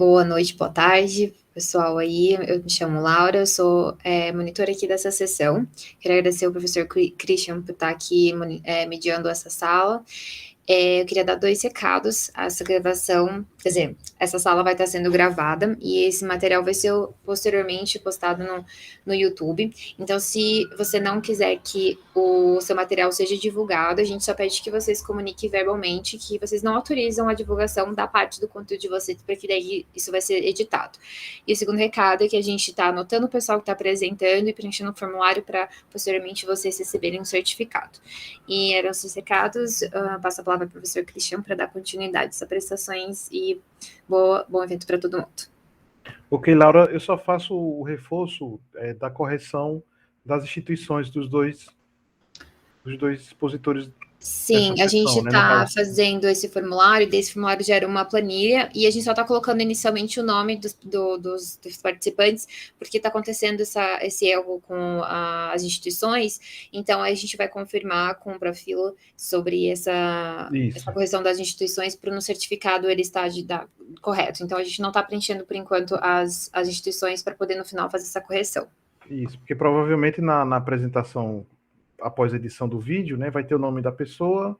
Boa noite, boa tarde, pessoal aí. Eu me chamo Laura, eu sou monitora aqui dessa sessão. Quero agradecer ao professor Christian por estar aqui mediando essa sala. Eu queria dar 2 recados. Essa gravação, quer dizer, essa sala vai estar sendo gravada e esse material vai ser posteriormente postado no YouTube. Então, se você não quiser que o seu material seja divulgado, a gente só pede que vocês comuniquem verbalmente que vocês não autorizam a divulgação da parte do conteúdo de vocês, porque daí isso vai ser editado. E o segundo recado é que a gente está anotando o pessoal que está apresentando e preenchendo o formulário para posteriormente vocês receberem um certificado. E eram esses recados. Passo a palavra para o professor Cristian para dar continuidade às prestações e bom evento para todo mundo. Ok, Laura, eu só faço o reforço da correção das instituições dos dois expositores. Sim, a gente está fazendo esse formulário, desse formulário gera uma planilha, e a gente só está colocando inicialmente o nome dos participantes, porque está acontecendo esse erro com as instituições, então a gente vai confirmar com o Profilo sobre essa correção das instituições, para no certificado ele estar correto. Então a gente não está preenchendo por enquanto as instituições para poder no final fazer essa correção. Isso, porque provavelmente na apresentação após a edição do vídeo, né, vai ter o nome da pessoa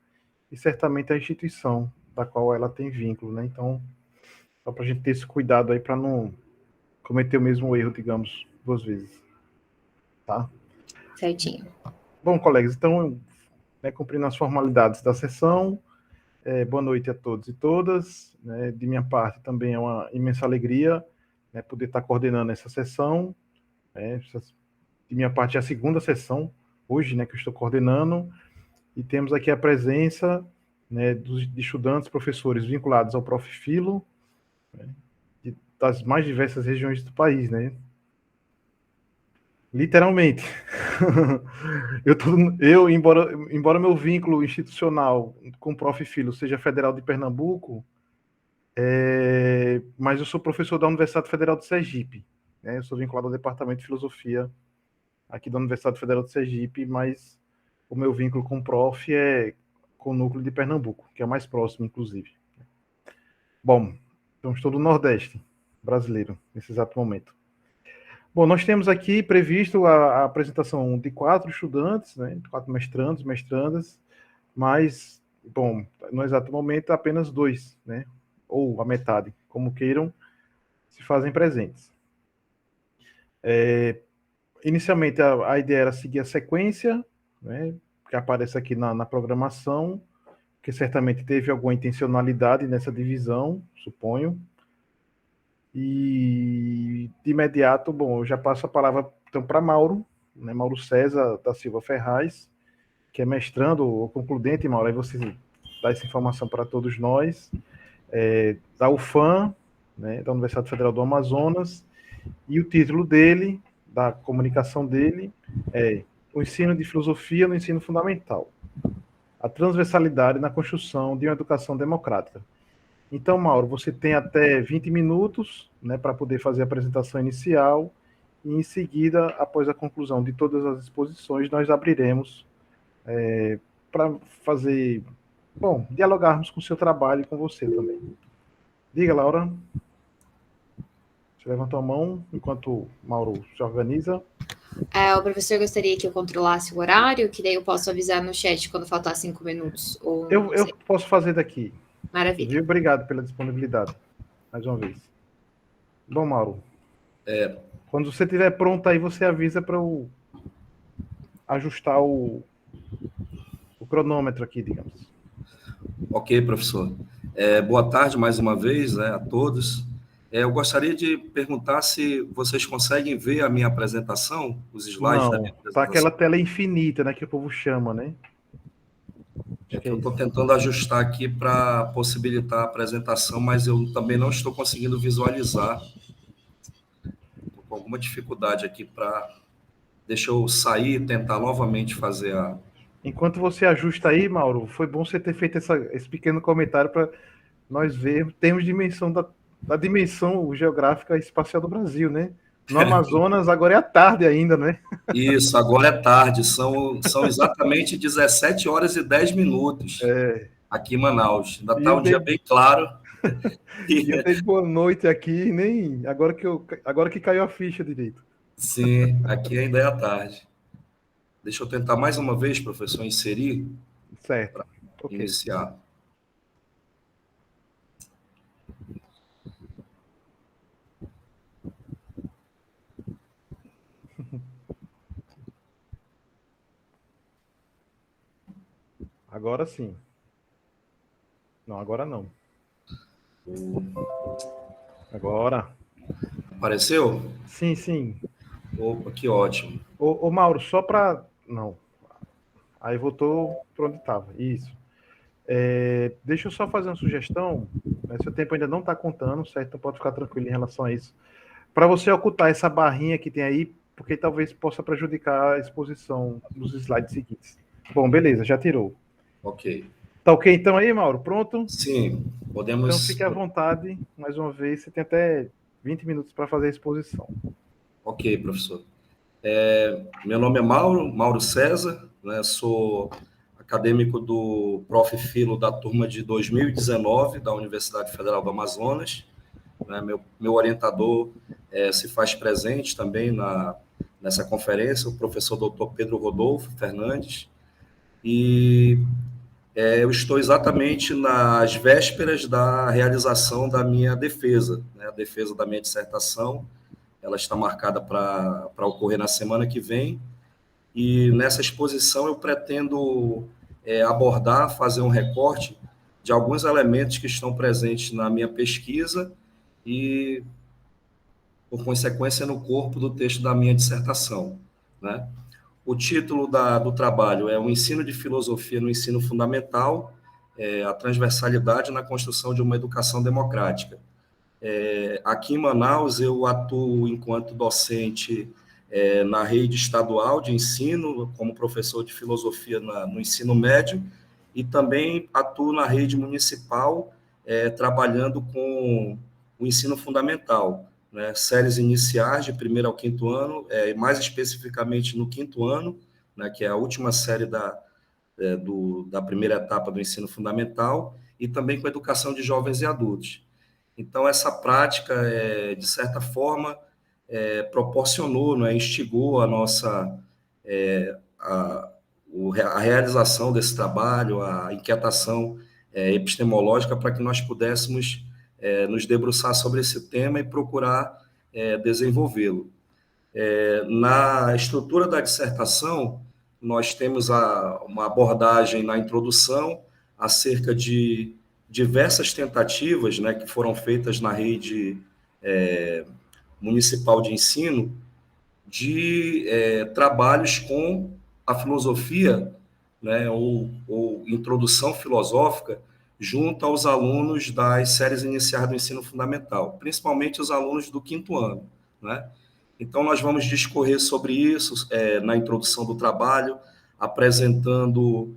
e certamente a instituição da qual ela tem vínculo, né? Então, só para a gente ter esse cuidado aí para não cometer o mesmo erro, digamos, 2 vezes, tá? Certinho. Bom, colegas, então, cumprindo as formalidades da sessão, boa noite a todos e todas. Né, de minha parte também é uma imensa alegria, né, poder estar coordenando essa sessão. De minha parte é a segunda sessão hoje, né, que eu estou coordenando, e temos aqui a presença, né, de estudantes, professores vinculados ao Profilo, né, das mais diversas regiões do país, né? Literalmente. Embora meu vínculo institucional com o Profilo seja Federal de Pernambuco, mas eu sou professor da Universidade Federal de Sergipe, né? Eu sou vinculado ao Departamento de Filosofia aqui da Universidade Federal de Sergipe, mas o meu vínculo com o Prof é com o núcleo de Pernambuco, que é o mais próximo, inclusive. Bom, então estou no Nordeste brasileiro, nesse exato momento. Bom, nós temos aqui previsto a apresentação de 4 estudantes, né, 4 mestrandos, mestrandas, mas, bom, no exato momento apenas 2, né, ou a metade, como queiram, se fazem presentes. Inicialmente, a ideia era seguir a sequência, né, que aparece aqui na programação, que certamente teve alguma intencionalidade nessa divisão, suponho. E, de imediato, bom, eu já passo a palavra então, para Mauro, né, Mauro César da Silva Ferraz, que é mestrando ou concludente, Mauro, aí você dá essa informação para todos nós, da UFAM, né, da Universidade Federal do Amazonas, e o título dele, da comunicação dele, é o ensino de filosofia no ensino fundamental, a transversalidade na construção de uma educação democrática. Então, Mauro, você tem até 20 minutos, né, para poder fazer a apresentação inicial, e em seguida, após a conclusão de todas as exposições, nós abriremos para fazer, bom, dialogarmos com o seu trabalho e com você também. Diga, Laura. Você levantou a mão enquanto o Mauro se organiza. O professor gostaria que eu controlasse o horário, que daí eu posso avisar no chat quando faltar 5 minutos? Ou eu posso fazer daqui. Maravilha. Viu? Obrigado pela disponibilidade, mais uma vez. Bom, Mauro, quando você estiver pronto aí, você avisa para eu ajustar o cronômetro aqui, digamos. Ok, professor. Boa tarde mais uma vez, né, a todos. Eu gostaria de perguntar se vocês conseguem ver a minha apresentação, os slides da minha apresentação. Tá aquela tela infinita, né, que o povo chama, né? Eu estou tentando ajustar aqui para possibilitar a apresentação, mas eu também não estou conseguindo visualizar. Estou com alguma dificuldade aqui para... Deixa eu sair e tentar novamente fazer a... Enquanto você ajusta aí, Mauro, foi bom você ter feito esse pequeno comentário para nós vermos, termos dimensão da dimensão geográfica e espacial do Brasil, né? No Amazonas, agora é à tarde ainda, né? Isso, agora é tarde, são exatamente 17 horas e 10 minutos aqui em Manaus. Ainda está um dia bem claro. E eu dei boa noite aqui, nem agora que caiu a ficha direito. Sim, aqui ainda é à tarde. Deixa eu tentar mais uma vez, professor, inserir Certo. para Ok. iniciar. Agora sim. Não, agora não. Agora. Apareceu? Sim, sim. Opa, que ótimo. Ô Mauro, só para. Não. Aí voltou para onde estava. Isso. Deixa eu só fazer uma sugestão. Seu tempo ainda não está contando, certo? Então pode ficar tranquilo em relação a isso. Para você ocultar essa barrinha que tem aí, porque talvez possa prejudicar a exposição dos slides seguintes. Bom, beleza, já tirou. Ok. Tá ok então aí, Mauro? Pronto? Sim, Então podemos... fique à vontade, mais uma vez, você tem até 20 minutos para fazer a exposição. Ok, professor. Meu nome é Mauro César, né? Sou acadêmico do Prof. Filo da turma de 2019 da Universidade Federal do Amazonas. Né? Meu orientador se faz presente também nessa conferência, o professor Dr. Pedro Rodolfo Fernandes, e eu estou exatamente nas vésperas da realização da minha defesa, né? A defesa da minha dissertação. Ela está marcada para ocorrer na semana que vem, e nessa exposição eu pretendo abordar, fazer um recorte de alguns elementos que estão presentes na minha pesquisa e, por consequência, no corpo do texto da minha dissertação, né? O título do trabalho é O Ensino de Filosofia no Ensino Fundamental, a transversalidade na construção de uma educação democrática. Aqui em Manaus, eu atuo enquanto docente na rede estadual de ensino, como professor de filosofia no ensino médio, e também atuo na rede municipal, trabalhando com o ensino fundamental, né? Séries iniciais de primeiro ao quinto ano, mais especificamente no quinto ano, né, que é a última série da primeira etapa do ensino fundamental, e também com educação de jovens e adultos. Então, essa prática, de certa forma, proporcionou, né, instigou a nossa a realização desse trabalho, a inquietação epistemológica para que nós pudéssemos nos debruçar sobre esse tema e procurar desenvolvê-lo. Na estrutura da dissertação, nós temos uma abordagem na introdução acerca de diversas tentativas, né, que foram feitas na rede municipal de ensino, de trabalhos com a filosofia, né, ou introdução filosófica, junto aos alunos das séries iniciais do ensino fundamental, principalmente os alunos do quinto ano, né? Então, nós vamos discorrer sobre isso na introdução do trabalho, apresentando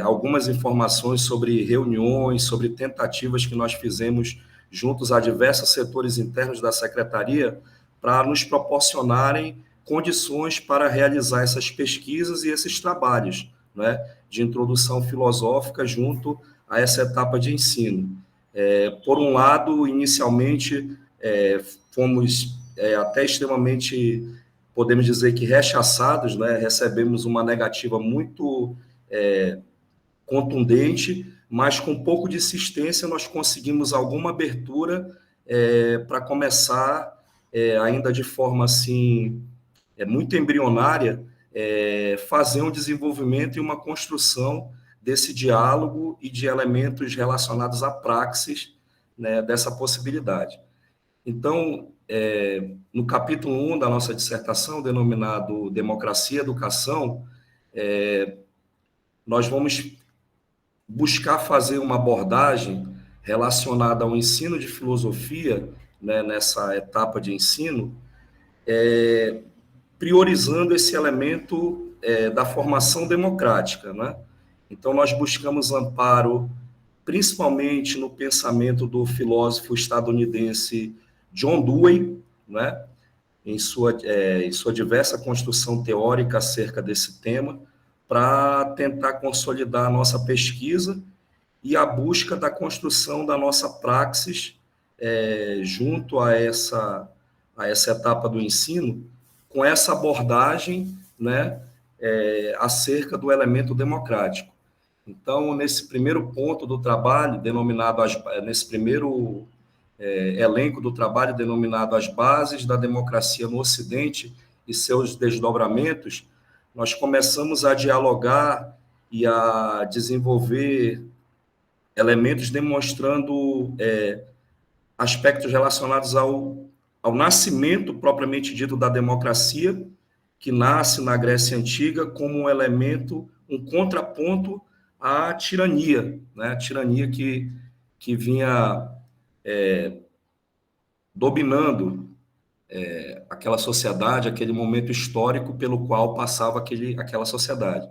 algumas informações sobre reuniões, sobre tentativas que nós fizemos juntos a diversos setores internos da secretaria para nos proporcionarem condições para realizar essas pesquisas e esses trabalhos, né, de introdução filosófica junto a essa etapa de ensino. Por um lado, inicialmente, fomos até extremamente, podemos dizer que rechaçados, né? Recebemos uma negativa muito contundente, mas com pouco de insistência nós conseguimos alguma abertura para começar, ainda de forma assim, muito embrionária, fazer um desenvolvimento e uma construção desse diálogo e de elementos relacionados à praxis, né, dessa possibilidade. Então, no capítulo 1 da nossa dissertação, denominado Democracia e Educação, nós vamos buscar fazer uma abordagem relacionada ao ensino de filosofia, né, nessa etapa de ensino, priorizando esse elemento da formação democrática, né? Então, nós buscamos amparo principalmente no pensamento do filósofo estadunidense John Dewey, né, em sua diversa construção teórica acerca desse tema, para tentar consolidar a nossa pesquisa e a busca da construção da nossa praxis junto a essa etapa do ensino, com essa abordagem, né, acerca do elemento democrático. Então, nesse primeiro ponto do trabalho, nesse primeiro elenco do trabalho, denominado As Bases da Democracia no Ocidente e seus Desdobramentos, nós começamos a dialogar e a desenvolver elementos demonstrando aspectos relacionados ao nascimento propriamente dito da democracia, que nasce na Grécia Antiga como um elemento, um contraponto à tirania, né? A tirania que vinha dominando aquela sociedade, aquele momento histórico pelo qual passava aquela sociedade.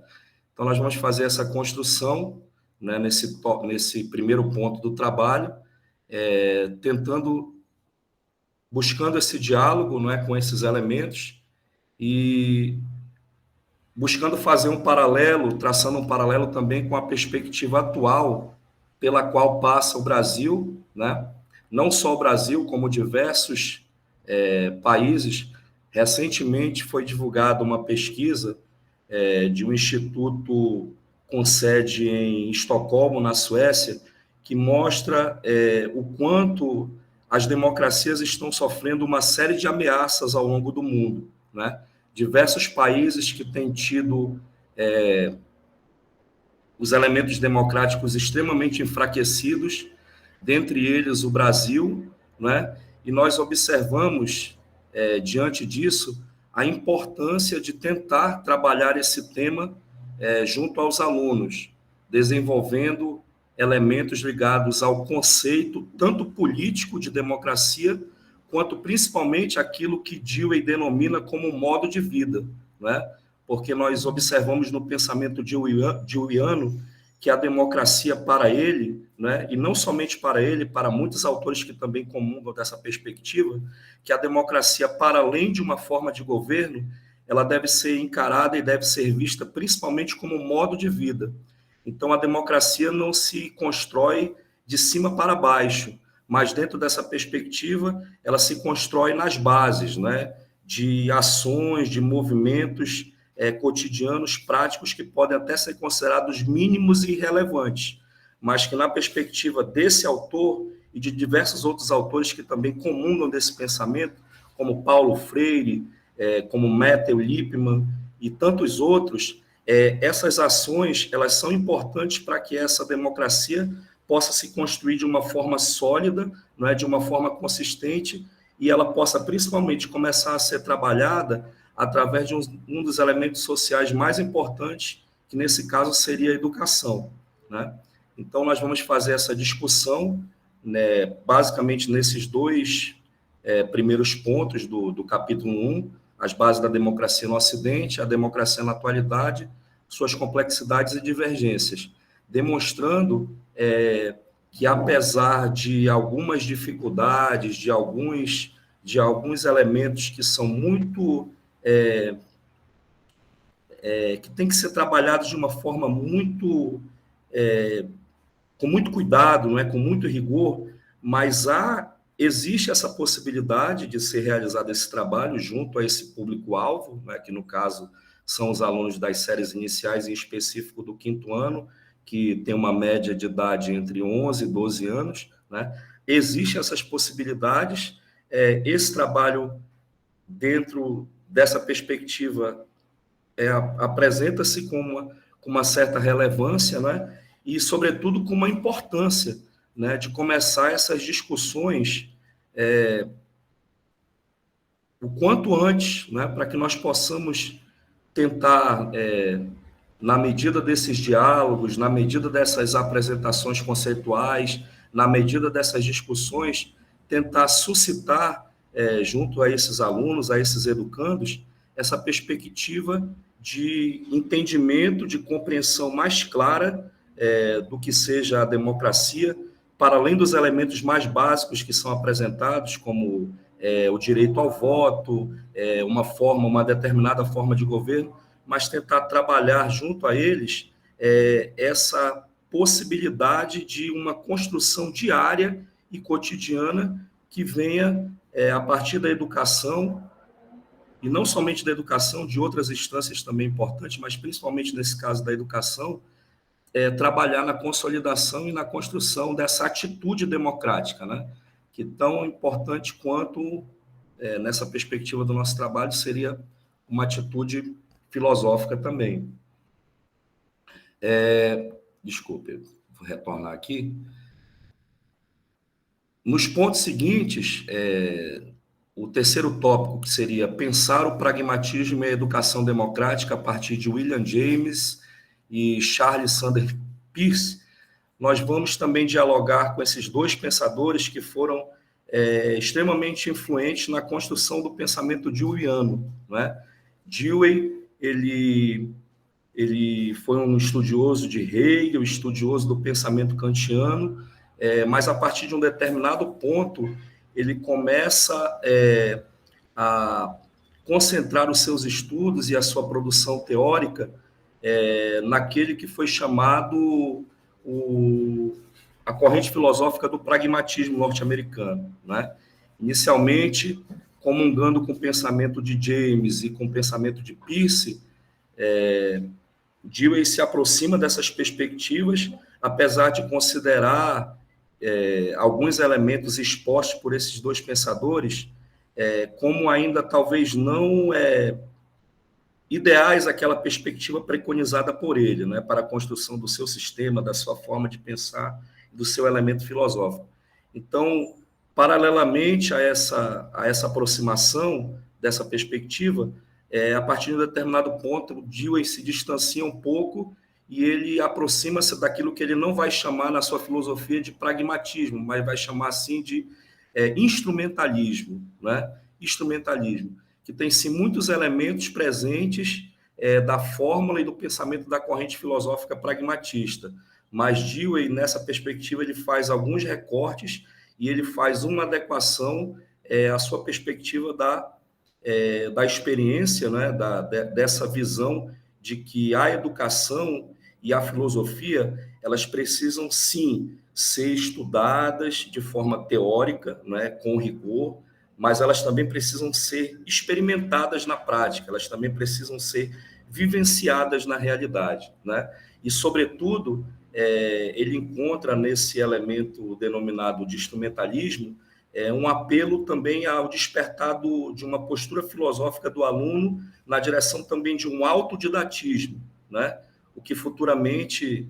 Então, nós vamos fazer essa construção, né, nesse primeiro ponto do trabalho, buscando esse diálogo, não é, com esses elementos e buscando fazer um paralelo, traçando um paralelo também com a perspectiva atual pela qual passa o Brasil, né? Não só o Brasil, como diversos países. Recentemente foi divulgada uma pesquisa de um instituto com sede em Estocolmo, na Suécia, que mostra o quanto as democracias estão sofrendo uma série de ameaças ao longo do mundo, né? Diversos países que têm tido os elementos democráticos extremamente enfraquecidos, dentre eles o Brasil, né? E nós observamos, diante disso, a importância de tentar trabalhar esse tema junto aos alunos, desenvolvendo elementos ligados ao conceito tanto político de democracia, quanto principalmente aquilo que Dewey denomina como modo de vida, né? Porque nós observamos no pensamento deweyano que a democracia para ele, né, e não somente para ele, para muitos autores que também comungam dessa perspectiva, que a democracia, para além de uma forma de governo, ela deve ser encarada e deve ser vista principalmente como um modo de vida. Então, a democracia não se constrói de cima para baixo, mas dentro dessa perspectiva, ela se constrói nas bases, né, de ações, de movimentos cotidianos, práticos, que podem até ser considerados mínimos e irrelevantes, mas que, na perspectiva desse autor e de diversos outros autores que também comungam desse pensamento, como Paulo Freire, como Matthew Lipman e tantos outros, essas ações elas são importantes para que essa democracia possa se construir de uma forma sólida, não é, de uma forma consistente, e ela possa principalmente começar a ser trabalhada através de um dos elementos sociais mais importantes, que nesse caso seria a educação, né? Então, nós vamos fazer essa discussão, né, basicamente nesses dois primeiros pontos do capítulo 1, as bases da democracia no Ocidente, a democracia na atualidade, suas complexidades e divergências, demonstrando que, apesar de algumas dificuldades, de alguns elementos que são muito... que tem que ser trabalhados de uma forma muito... com muito cuidado, não é? Com muito rigor, mas existe essa possibilidade de ser realizado esse trabalho junto a esse público-alvo, né, que no caso são os alunos das séries iniciais, em específico do 5º ano, que tem uma média de idade entre 11 e 12 anos, né? Existem essas possibilidades, esse trabalho, dentro dessa perspectiva, apresenta-se com uma certa relevância, né? E, sobretudo, com uma importância, né, de começar essas discussões o quanto antes, né, para que nós possamos tentar, na medida desses diálogos, na medida dessas apresentações conceituais, na medida dessas discussões, tentar suscitar, junto a esses alunos, a esses educandos, essa perspectiva de entendimento, de compreensão mais clara do que seja a democracia, para além dos elementos mais básicos que são apresentados, como o direito ao voto, uma determinada forma de governo, mas tentar trabalhar junto a eles possibilidade de uma construção diária e cotidiana que venha a partir da educação, e não somente da educação, de outras instâncias também importantes, mas principalmente nesse caso da educação, trabalhar na consolidação e na construção dessa atitude democrática, né? Que tão importante quanto, nessa perspectiva do nosso trabalho, seria uma atitude filosófica também. Desculpe, vou retornar aqui. Nos pontos seguintes, o terceiro tópico, que seria pensar o pragmatismo e a educação democrática a partir de William James e Charles Sanders Peirce, nós vamos também dialogar com esses dois pensadores que foram extremamente influentes na construção do pensamento deweyiano, né? Dewey, ele foi um estudioso de Hegel, estudioso do pensamento kantiano, mas a partir de um determinado ponto, ele começa a concentrar os seus estudos e a sua produção teórica naquele que foi chamado a corrente filosófica do pragmatismo norte-americano, né? Inicialmente, comungando com o pensamento de James e com o pensamento de Peirce, Dewey se aproxima dessas perspectivas, apesar de considerar alguns elementos expostos por esses dois pensadores como ainda talvez não ideais àquela perspectiva preconizada por ele, né, para a construção do seu sistema, da sua forma de pensar, do seu elemento filosófico. Então, paralelamente a essa aproximação dessa perspectiva, a partir de um determinado ponto, o Dewey se distancia um pouco e ele aproxima-se daquilo que ele não vai chamar na sua filosofia de pragmatismo, mas vai chamar assim de instrumentalismo, né? Instrumentalismo, que tem sim muitos elementos presentes da fórmula e do pensamento da corrente filosófica pragmatista, mas Dewey, nessa perspectiva, ele faz alguns recortes e ele faz uma adequação à sua perspectiva da experiência, né, dessa visão de que a educação e a filosofia, elas precisam, sim, ser estudadas de forma teórica, né, com rigor, mas elas também precisam ser experimentadas na prática, elas também precisam ser vivenciadas na realidade, né? E, sobretudo, ele encontra nesse elemento denominado de instrumentalismo um apelo também ao despertar de uma postura filosófica do aluno na direção também de um autodidatismo, né? O que futuramente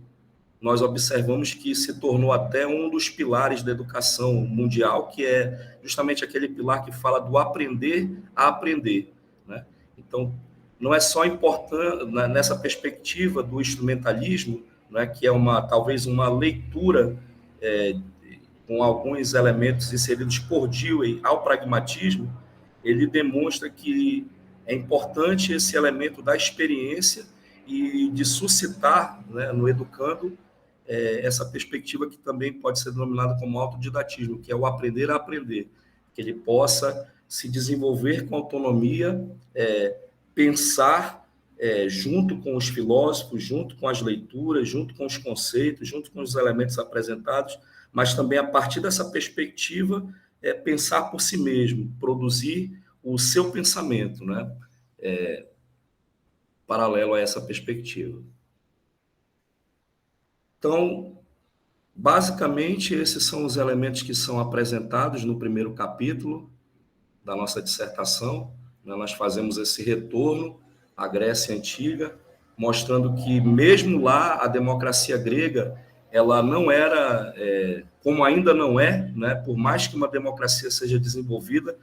nós observamos que se tornou até um dos pilares da educação mundial, que é justamente aquele pilar que fala do aprender a aprender, né? Então, não é só importante, nessa perspectiva do instrumentalismo, né, que é talvez uma leitura com alguns elementos inseridos por Dewey ao pragmatismo, ele demonstra que é importante esse elemento da experiência e de suscitar, né, no educando essa perspectiva que também pode ser denominada como autodidatismo, que é o aprender a aprender, que ele possa se desenvolver com autonomia, pensar junto com os filósofos, junto com as leituras, junto com os conceitos, junto com os elementos apresentados, mas também a partir dessa perspectiva pensar por si mesmo, produzir o seu pensamento, né? Paralelo a essa perspectiva. Então, basicamente, esses são os elementos que são apresentados no primeiro capítulo da nossa dissertação. Nós fazemos esse retorno à Grécia Antiga, mostrando que, mesmo lá, a democracia grega, ela não era, como ainda não é, né? Por mais que uma democracia seja desenvolvida,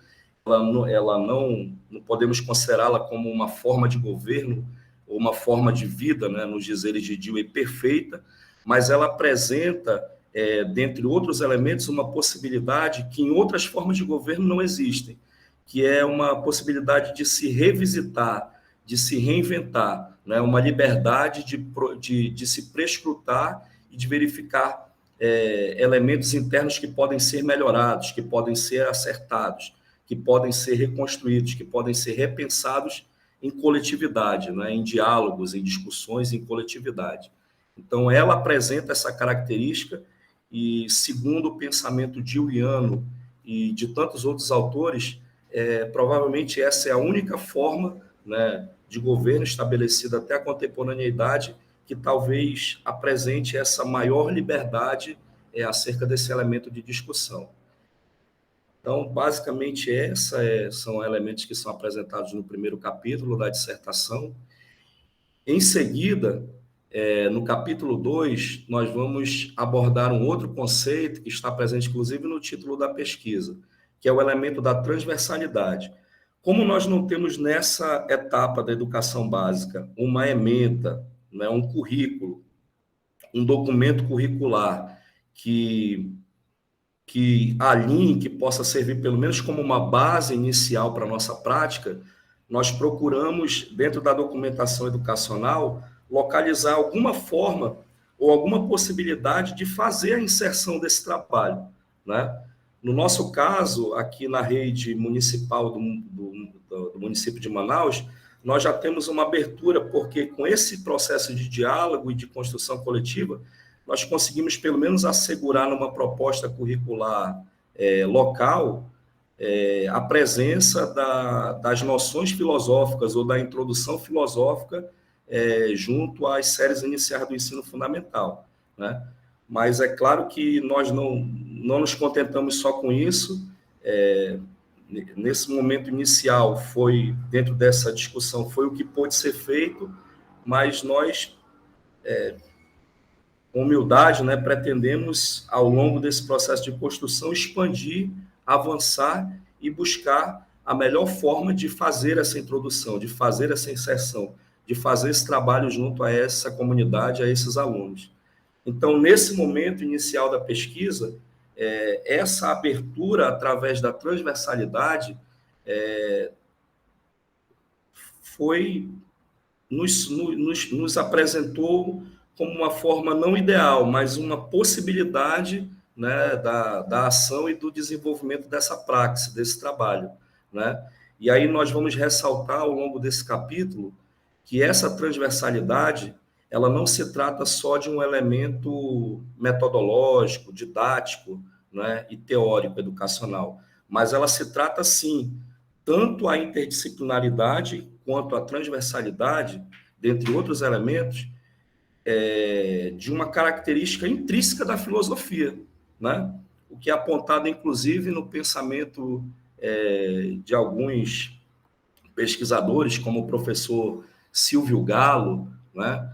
ela não podemos considerá-la como uma forma de governo ou uma forma de vida, né, nos dizeres de Dewey, perfeita, mas ela apresenta, dentre outros elementos, uma possibilidade que em outras formas de governo não existem, que é uma possibilidade de se revisitar, de se reinventar, né, uma liberdade de se prescrutar e de verificar elementos internos que podem ser melhorados, que podem ser acertados, que podem ser reconstruídos, que podem ser repensados em coletividade, né, em diálogos, em discussões, em coletividade. Então, ela apresenta essa característica e, segundo o pensamento deweyano e de tantos outros autores, provavelmente essa é a única forma, né, de governo estabelecida até a contemporaneidade que talvez apresente essa maior liberdade acerca desse elemento de discussão. Então, basicamente, são elementos que são apresentados no primeiro capítulo da dissertação. Em seguida, no capítulo 2, nós vamos abordar um outro conceito que está presente, inclusive, no título da pesquisa, que é o elemento da transversalidade. Como nós não temos nessa etapa da educação básica uma ementa, né, um currículo, um documento curricular que alinhe, que possa servir pelo menos como uma base inicial para a nossa prática, nós procuramos, dentro da documentação educacional, localizar alguma forma ou alguma possibilidade de fazer a inserção desse trabalho, né? No nosso caso, aqui na rede municipal do município de Manaus, nós já temos uma abertura, porque com esse processo de diálogo e de construção coletiva, nós conseguimos, pelo menos, assegurar numa proposta curricular local a presença das noções filosóficas ou da introdução filosófica junto às séries iniciais do ensino fundamental, né? Mas é claro que nós não nos contentamos só com isso. Nesse momento inicial, dentro dessa discussão, foi o que pôde ser feito, mas nós, com humildade, né, pretendemos, ao longo desse processo de construção, expandir, avançar e buscar a melhor forma de fazer essa introdução, de fazer essa inserção, de fazer esse trabalho junto a essa comunidade, a esses alunos. Então, nesse momento inicial da pesquisa, essa abertura através da transversalidade nos apresentou como uma forma não ideal, mas uma possibilidade, né, da ação e do desenvolvimento dessa praxis, desse trabalho, né? E aí nós vamos ressaltar ao longo desse capítulo que essa transversalidade, ela não se trata só de um elemento metodológico, didático, né, e teórico educacional, mas ela se trata, sim, tanto a interdisciplinaridade quanto a transversalidade, dentre outros elementos, de uma característica intrínseca da filosofia, né? O que é apontado, inclusive, no pensamento de alguns pesquisadores, como o professor Silvio Galo, né?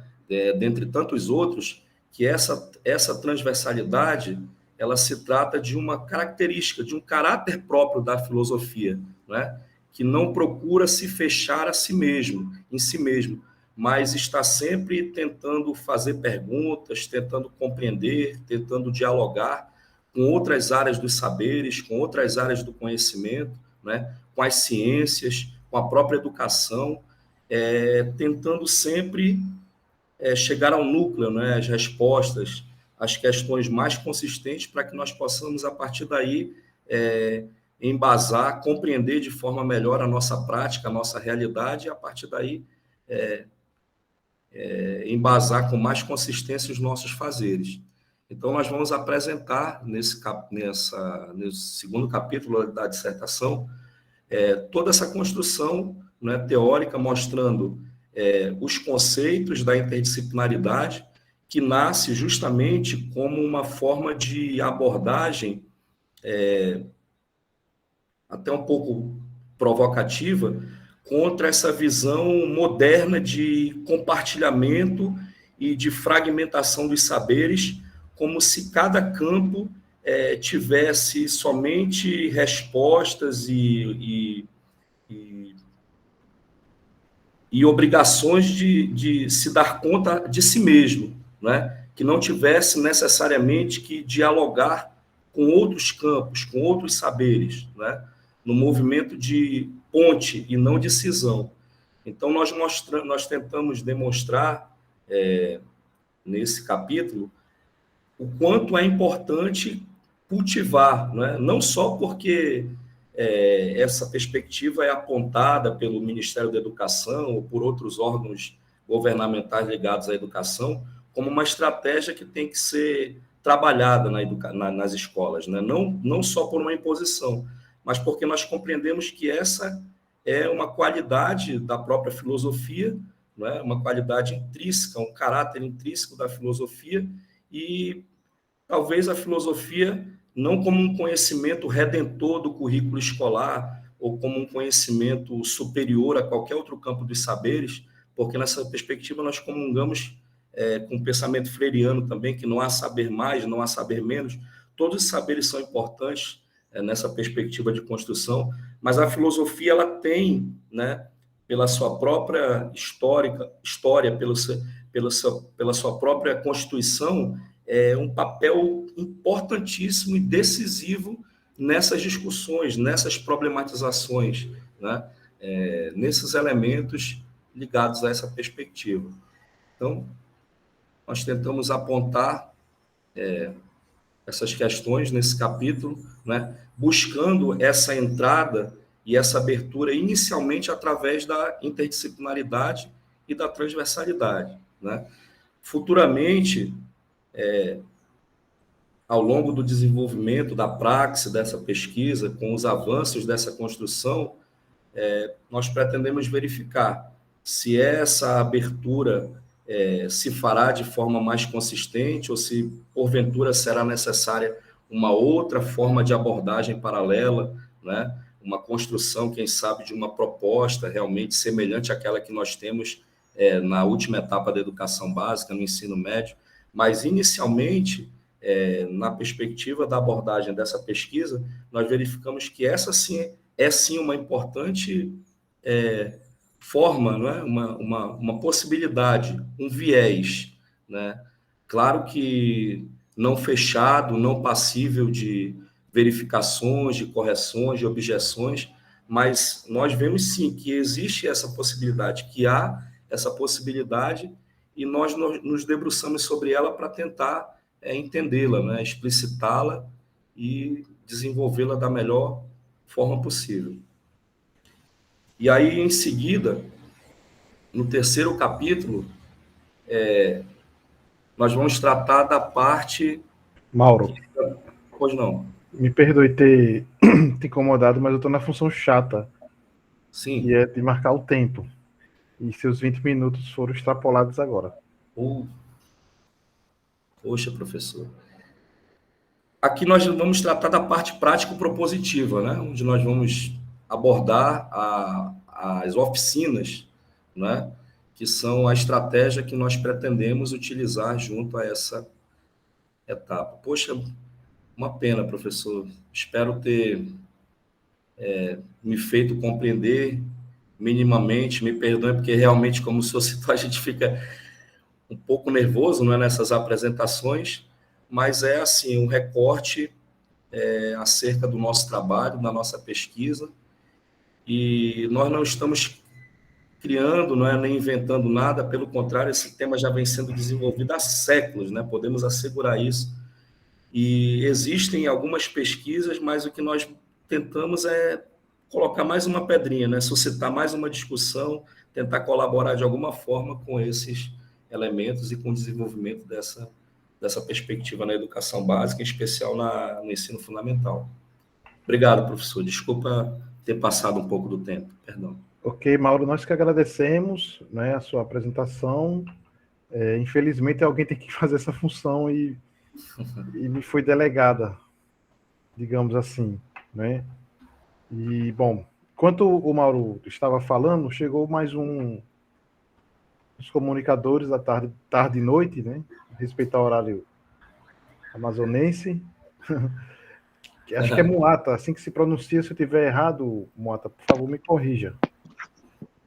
Dentre tantos outros, que essa transversalidade, ela se trata de uma característica, de um caráter próprio da filosofia, né? Que não procura se fechar a si mesmo, em si mesmo, mas está sempre tentando fazer perguntas, tentando compreender, tentando dialogar com outras áreas dos saberes, com outras áreas do conhecimento, né? Com as ciências, com a própria educação, tentando sempre chegar ao núcleo, né? As respostas, as questões mais consistentes para que nós possamos, a partir daí, embasar, compreender de forma melhor a nossa prática, a nossa realidade, e a partir daí embasar com mais consistência os nossos fazeres. Então, nós vamos apresentar, nesse segundo capítulo da dissertação, toda essa construção, né, teórica, mostrando os conceitos da interdisciplinaridade, que nasce justamente como uma forma de abordagem até um pouco provocativa, contra essa visão moderna de compartilhamento e de fragmentação dos saberes, como se cada campo tivesse somente respostas e obrigações de se dar conta de si mesmo, né? Que não tivesse necessariamente que dialogar com outros campos, com outros saberes, né? No movimento de ponte e não de cisão. Então, nós tentamos demonstrar, nesse capítulo, o quanto é importante cultivar, né? Não só porque essa perspectiva é apontada pelo Ministério da Educação ou por outros órgãos governamentais ligados à educação, como uma estratégia que tem que ser trabalhada nas escolas, né? Não só por uma imposição, mas porque nós compreendemos que essa é uma qualidade da própria filosofia, né? Uma qualidade intrínseca, um caráter intrínseco da filosofia, e talvez a filosofia não como um conhecimento redentor do currículo escolar ou como um conhecimento superior a qualquer outro campo dos saberes, porque nessa perspectiva nós comungamos com o pensamento freiriano também, que não há saber mais, não há saber menos. Todos os saberes são importantes nessa perspectiva de construção, mas a filosofia ela tem, né, pela sua própria história, pela sua própria constituição, um papel importantíssimo e decisivo nessas discussões, nessas problematizações, né? Nesses elementos ligados a essa perspectiva. Então, nós tentamos apontar essas questões nesse capítulo, né? Buscando essa entrada e essa abertura inicialmente através da interdisciplinaridade e da transversalidade, né? Futuramente, ao longo do desenvolvimento da praxis dessa pesquisa, com os avanços dessa construção, nós pretendemos verificar se essa abertura se fará de forma mais consistente ou se, porventura, será necessária uma outra forma de abordagem paralela, né? Uma construção, quem sabe, de uma proposta realmente semelhante àquela que nós temos na última etapa da educação básica, no ensino médio, mas, inicialmente, na perspectiva da abordagem dessa pesquisa, nós verificamos que essa sim é sim uma importante forma, não é? uma possibilidade, um viés, né? Claro que não fechado, não passível de verificações, de correções, de objeções, mas nós vemos sim que existe essa possibilidade, que há essa possibilidade, e nós nos debruçamos sobre ela para tentar entendê-la, né? Explicitá-la e desenvolvê-la da melhor forma possível. E aí, em seguida, no terceiro capítulo, nós vamos tratar da parte... Mauro. Pois não. Me perdoe ter te incomodado, mas eu estou na função chata. Sim. E é de marcar o tempo. E seus 20 minutos foram extrapolados agora. Poxa, professor. Aqui nós vamos tratar da parte prático-propositiva, né? Onde nós vamos abordar as oficinas, né? Que são a estratégia que nós pretendemos utilizar junto a essa etapa. Poxa, uma pena, professor. Espero ter me feito compreender minimamente. Me perdoe, porque realmente, como o senhor citou, a gente fica um pouco nervoso, não é, nessas apresentações, mas é assim, um recorte acerca do nosso trabalho, da nossa pesquisa, e nós não estamos criando, não é, nem inventando nada, pelo contrário, esse tema já vem sendo desenvolvido há séculos, né? Podemos assegurar isso, e existem algumas pesquisas, mas o que nós tentamos é colocar mais uma pedrinha, né? Suscitar mais uma discussão, tentar colaborar de alguma forma com esses elementos e com o desenvolvimento dessa perspectiva na educação básica, em especial no ensino fundamental. Obrigado, professor. Desculpa ter passado um pouco do tempo, perdão. Ok, Mauro, nós que agradecemos, né, a sua apresentação. Infelizmente, alguém tem que fazer essa função e me foi delegada, digamos assim, né? E, bom, enquanto o Mauro estava falando, chegou mais os comunicadores da tarde e noite, né? Respeito ao horário amazonense. Acho que é Moata, assim que se pronuncia. Se eu estiver errado, Moata, por favor, me corrija.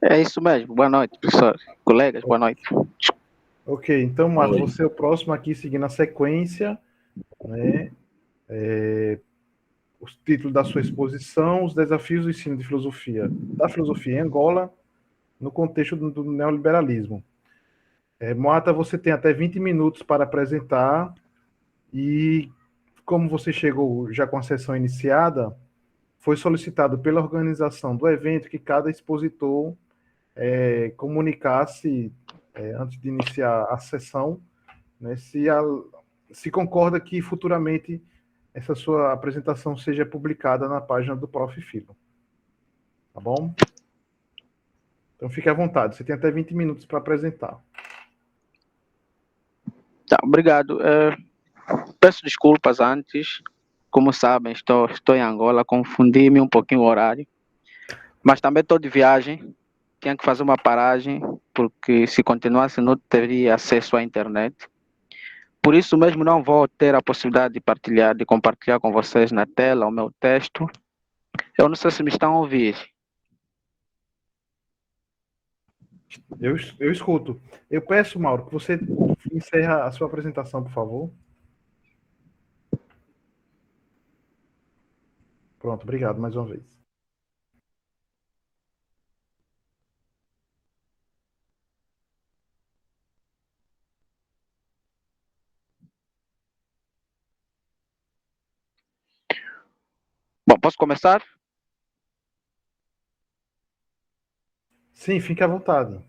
É isso mesmo. Boa noite, professor. Colegas, boa noite. Ok, então, Moata, você é o próximo aqui, seguindo a sequência, né? O título da sua exposição, os desafios do ensino da filosofia em Angola, no contexto do neoliberalismo. Moata, você tem até 20 minutos para apresentar, e como você chegou já com a sessão iniciada, foi solicitado pela organização do evento que cada expositor comunicasse, antes de iniciar a sessão, né, se concorda que futuramente essa sua apresentação seja publicada na página do Prof. Filo. Tá bom? Então fique à vontade, você tem até 20 minutos para apresentar. Tá, obrigado. Peço desculpas antes. Como sabem, estou em Angola, confundi-me um pouquinho o horário. Mas também estou de viagem, tinha que fazer uma paragem, porque se continuasse não teria acesso à internet. Por isso mesmo não vou ter a possibilidade de compartilhar com vocês na tela o meu texto. Eu não sei se me estão a ouvir. Eu escuto. Eu peço, Mauro, que você encerre a sua apresentação, por favor. Pronto, obrigado mais uma vez. Bom, posso começar? Sim, fique à vontade.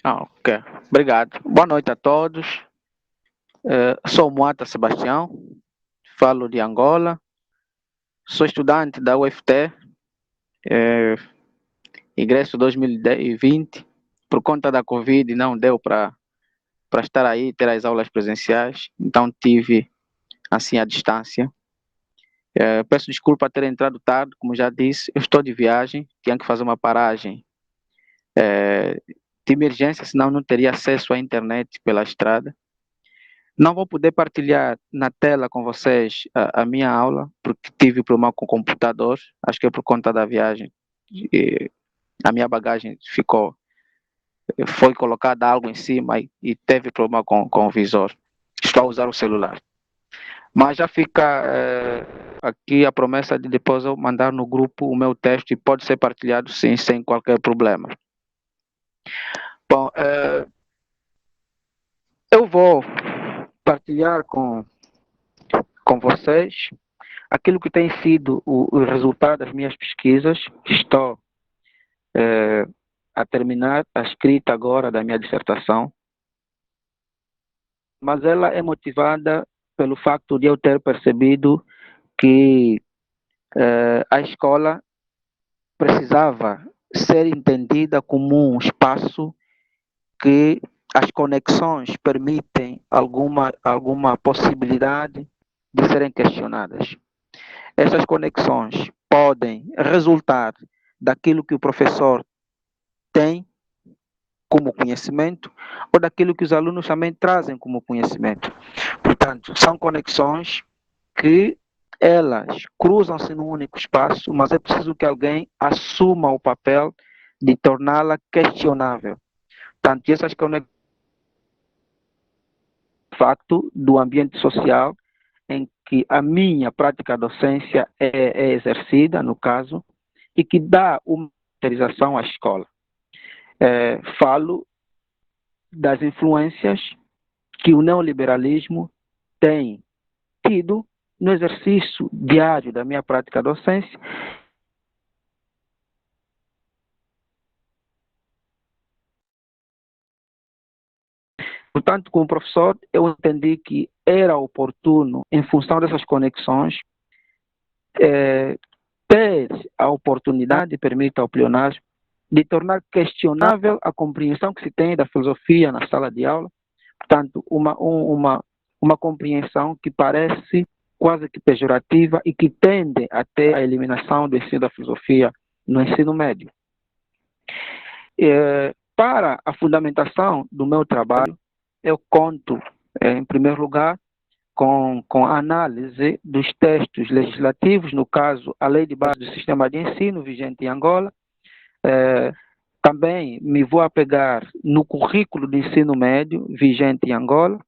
Ok, obrigado. Boa noite a todos. Sou Moata Sebastião, falo de Angola, sou estudante da UFT, ingresso 2020, por conta da Covid não deu para estar aí, ter as aulas presenciais, então tive assim à distância. Peço desculpa por ter entrado tarde, como já disse, eu estou de viagem, tinha que fazer uma paragem de emergência, senão não teria acesso à internet pela estrada. Não vou poder partilhar na tela com vocês a minha aula, porque tive problema com o computador, acho que é por conta da viagem. A minha bagagem foi colocada algo em cima e teve problema com o visor. Estou a usar o celular. Mas já fica aqui a promessa de depois eu mandar no grupo o meu texto e pode ser partilhado sim, sem qualquer problema. Bom, eu vou partilhar com vocês aquilo que tem sido o resultado das minhas pesquisas. Estou a terminar a escrita agora da minha dissertação, mas ela é motivada pelo facto de eu ter percebido que a escola precisava ser entendida como um espaço que as conexões permitem alguma possibilidade de serem questionadas. Essas conexões podem resultar daquilo que o professor tem como conhecimento ou daquilo que os alunos também trazem como conhecimento. Portanto, são conexões que elas cruzam-se num único espaço, mas é preciso que alguém assuma o papel de torná-la questionável. Portanto, essas conexões, facto do ambiente social em que a minha prática docência é exercida, no caso, e que dá uma caracterização à escola. Falo das influências que o neoliberalismo tem tido no exercício diário da minha prática docência. Portanto, como professor, eu entendi que era oportuno, em função dessas conexões, ter a oportunidade, permita ao pleonasmo, de tornar questionável a compreensão que se tem da filosofia na sala de aula. Portanto, uma compreensão que parece quase que pejorativa e que tende até a eliminação do ensino da filosofia no ensino médio. Para a fundamentação do meu trabalho, eu conto, em primeiro lugar, com a análise dos textos legislativos, no caso, a Lei de Base do Sistema de Ensino, vigente em Angola. Também me vou apegar no currículo de ensino médio, vigente em Angola,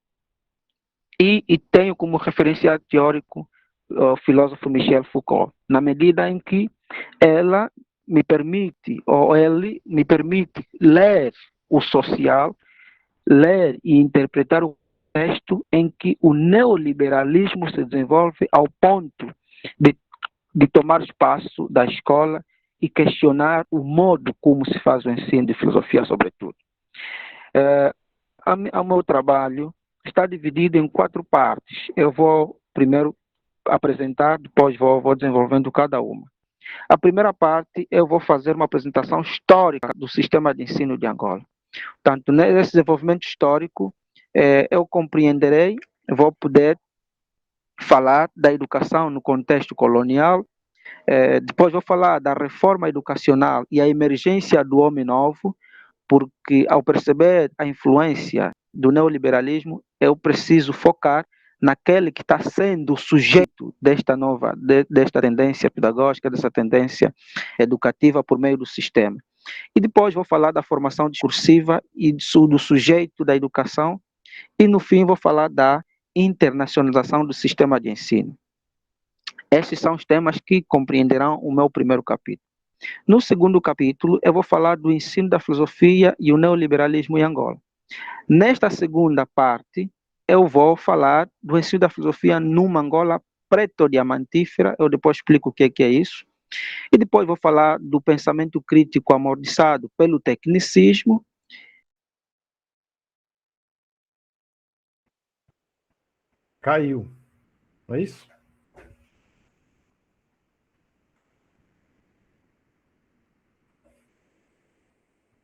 e tenho como referencial teórico o filósofo Michel Foucault, na medida em que ela me permite, ou ele me permite ler o social, ler e interpretar o contexto em que o neoliberalismo se desenvolve ao ponto de tomar espaço da escola e questionar o modo como se faz o ensino de filosofia, sobretudo. O meu trabalho está dividido em 4 partes. Eu vou primeiro apresentar, depois vou desenvolvendo cada uma. A primeira parte, eu vou fazer uma apresentação histórica do sistema de ensino de Angola. Portanto, nesse desenvolvimento histórico, eu compreenderei, vou poder falar da educação no contexto colonial, depois vou falar da reforma educacional e a emergência do homem novo, porque ao perceber a influência do neoliberalismo, eu preciso focar naquele que está sendo o sujeito desta tendência pedagógica, dessa tendência educativa por meio do sistema. E depois vou falar da formação discursiva e do sujeito da educação, e no fim vou falar da internacionalização do sistema de ensino. Estes são os temas que compreenderão o meu primeiro capítulo. No segundo capítulo, eu vou falar do ensino da filosofia e o neoliberalismo em Angola. Nesta segunda parte, eu vou falar do ensino da filosofia numa Angola preto-diamantífera, eu depois explico o que é isso. E depois vou falar do pensamento crítico amordaçado pelo tecnicismo. Caiu, não é isso?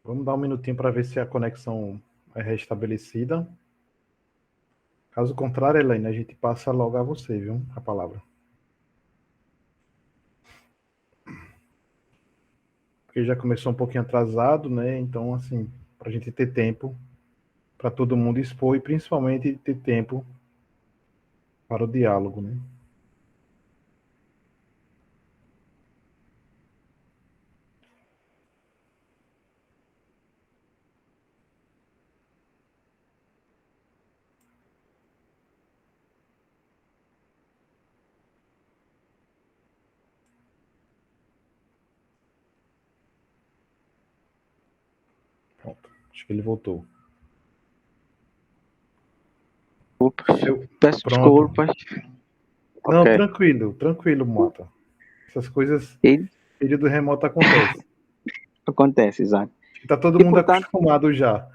Vamos dar um minutinho para ver se a conexão é restabelecida. Caso contrário, Elaine, a gente passa logo a você, viu? A palavra. Porque já começou um pouquinho atrasado, né? Então, assim, para a gente ter tempo para todo mundo expor e principalmente ter tempo para o diálogo, né? Pronto, acho que ele voltou. Peço Pronto. desculpas. Não, Ok. tranquilo, Mota. Essas coisas, E período remoto acontece. acontece, exato. Está todo E, mundo portanto, acostumado já.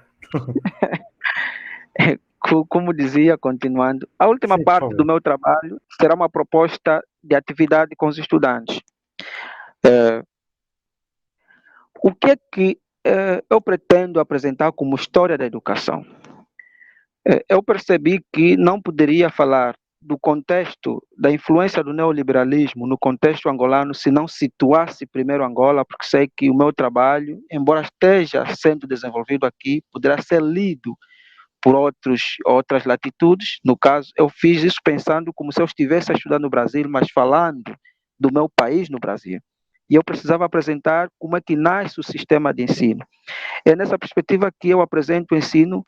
como dizia, continuando, a última Sim, por parte do favor. meu trabalho será uma proposta de atividade com os estudantes. O que é que eu pretendo apresentar como história da educação? Eu percebi que não poderia falar do contexto, da influência do neoliberalismo no contexto angolano se não situasse primeiro Angola, porque sei que o meu trabalho, embora esteja sendo desenvolvido aqui, poderá ser lido por outras latitudes. No caso, eu fiz isso pensando como se eu estivesse a estudar no Brasil, mas falando do meu país no Brasil. E eu precisava apresentar como é que nasce o sistema de ensino. É nessa perspectiva que eu apresento o ensino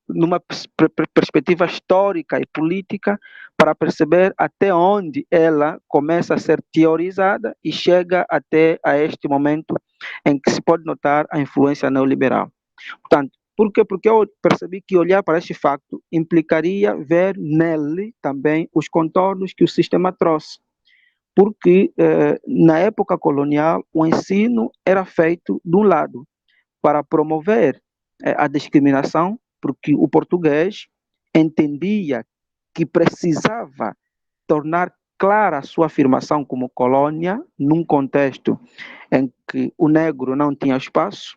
numa perspectiva histórica e política, para perceber até onde ela começa a ser teorizada e chega até a este momento em que se pode notar a influência neoliberal. Portanto, por quê? Porque eu percebi que olhar para este facto implicaria ver nele também os contornos que o sistema trouxe. Porque na época colonial o ensino era feito de um lado para promover a discriminação, porque o português entendia que precisava tornar clara a sua afirmação como colônia, num contexto em que o negro não tinha espaço,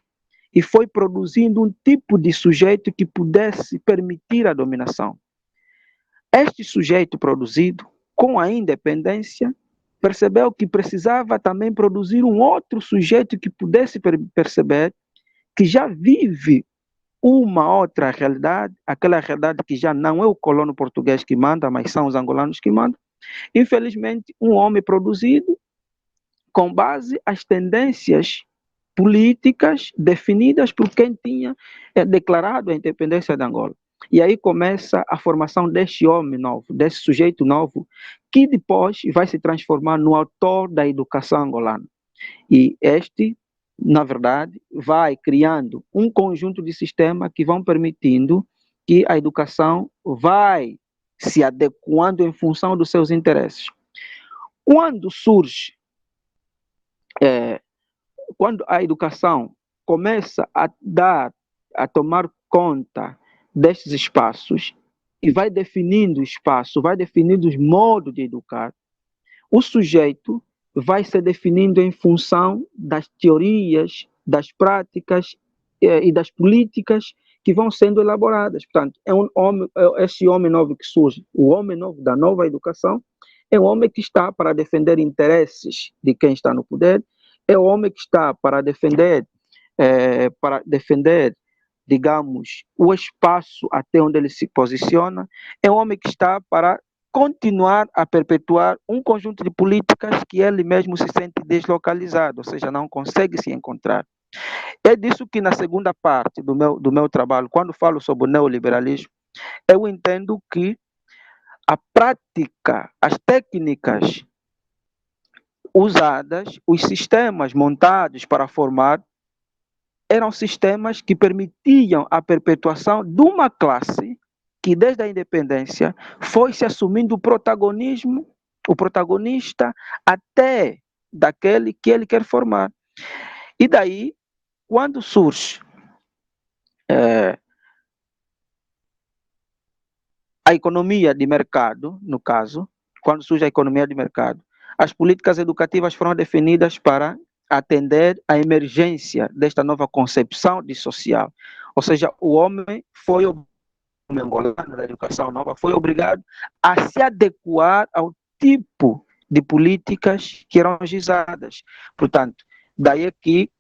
e foi produzindo um tipo de sujeito que pudesse permitir a dominação. Este sujeito produzido, com a independência, percebeu que precisava também produzir um outro sujeito que pudesse perceber que já vive uma outra realidade, aquela realidade que já não é o colono português que manda, mas são os angolanos que mandam. Infelizmente, um homem produzido com base às tendências políticas definidas por quem tinha declarado a independência de Angola. E aí começa a formação deste homem novo, desse sujeito novo, que depois vai se transformar no autor da educação angolana. E este, na verdade, vai criando um conjunto de sistemas que vão permitindo que a educação vai se adequando em função dos seus interesses. Quando surge, quando a educação começa a tomar conta destes espaços e vai definindo o espaço, vai definindo os modos de educar, o sujeito vai se definindo em função das teorias, das práticas e das políticas que vão sendo elaboradas. Portanto, esse homem novo que surge, o homem novo da nova educação, é um homem que está para defender interesses de quem está no poder, é o homem que está para defender, digamos, o espaço até onde ele se posiciona, é um homem que está para continuar a perpetuar um conjunto de políticas que ele mesmo se sente deslocalizado, ou seja, não consegue se encontrar. É disso que na segunda parte do meu trabalho, quando falo sobre o neoliberalismo, eu entendo que a prática, as técnicas usadas, os sistemas montados para formar, eram sistemas que permitiam a perpetuação de uma classe que desde a independência foi se assumindo o protagonista até daquele que ele quer formar. E daí, quando surge a economia de mercado, no caso, quando surge a economia de mercado, as políticas educativas foram definidas para atender à emergência desta nova concepção de social. Ou seja, o homem angolano da educação nova foi obrigado a se adequar ao tipo de políticas que eram gizadas. Portanto, daí é que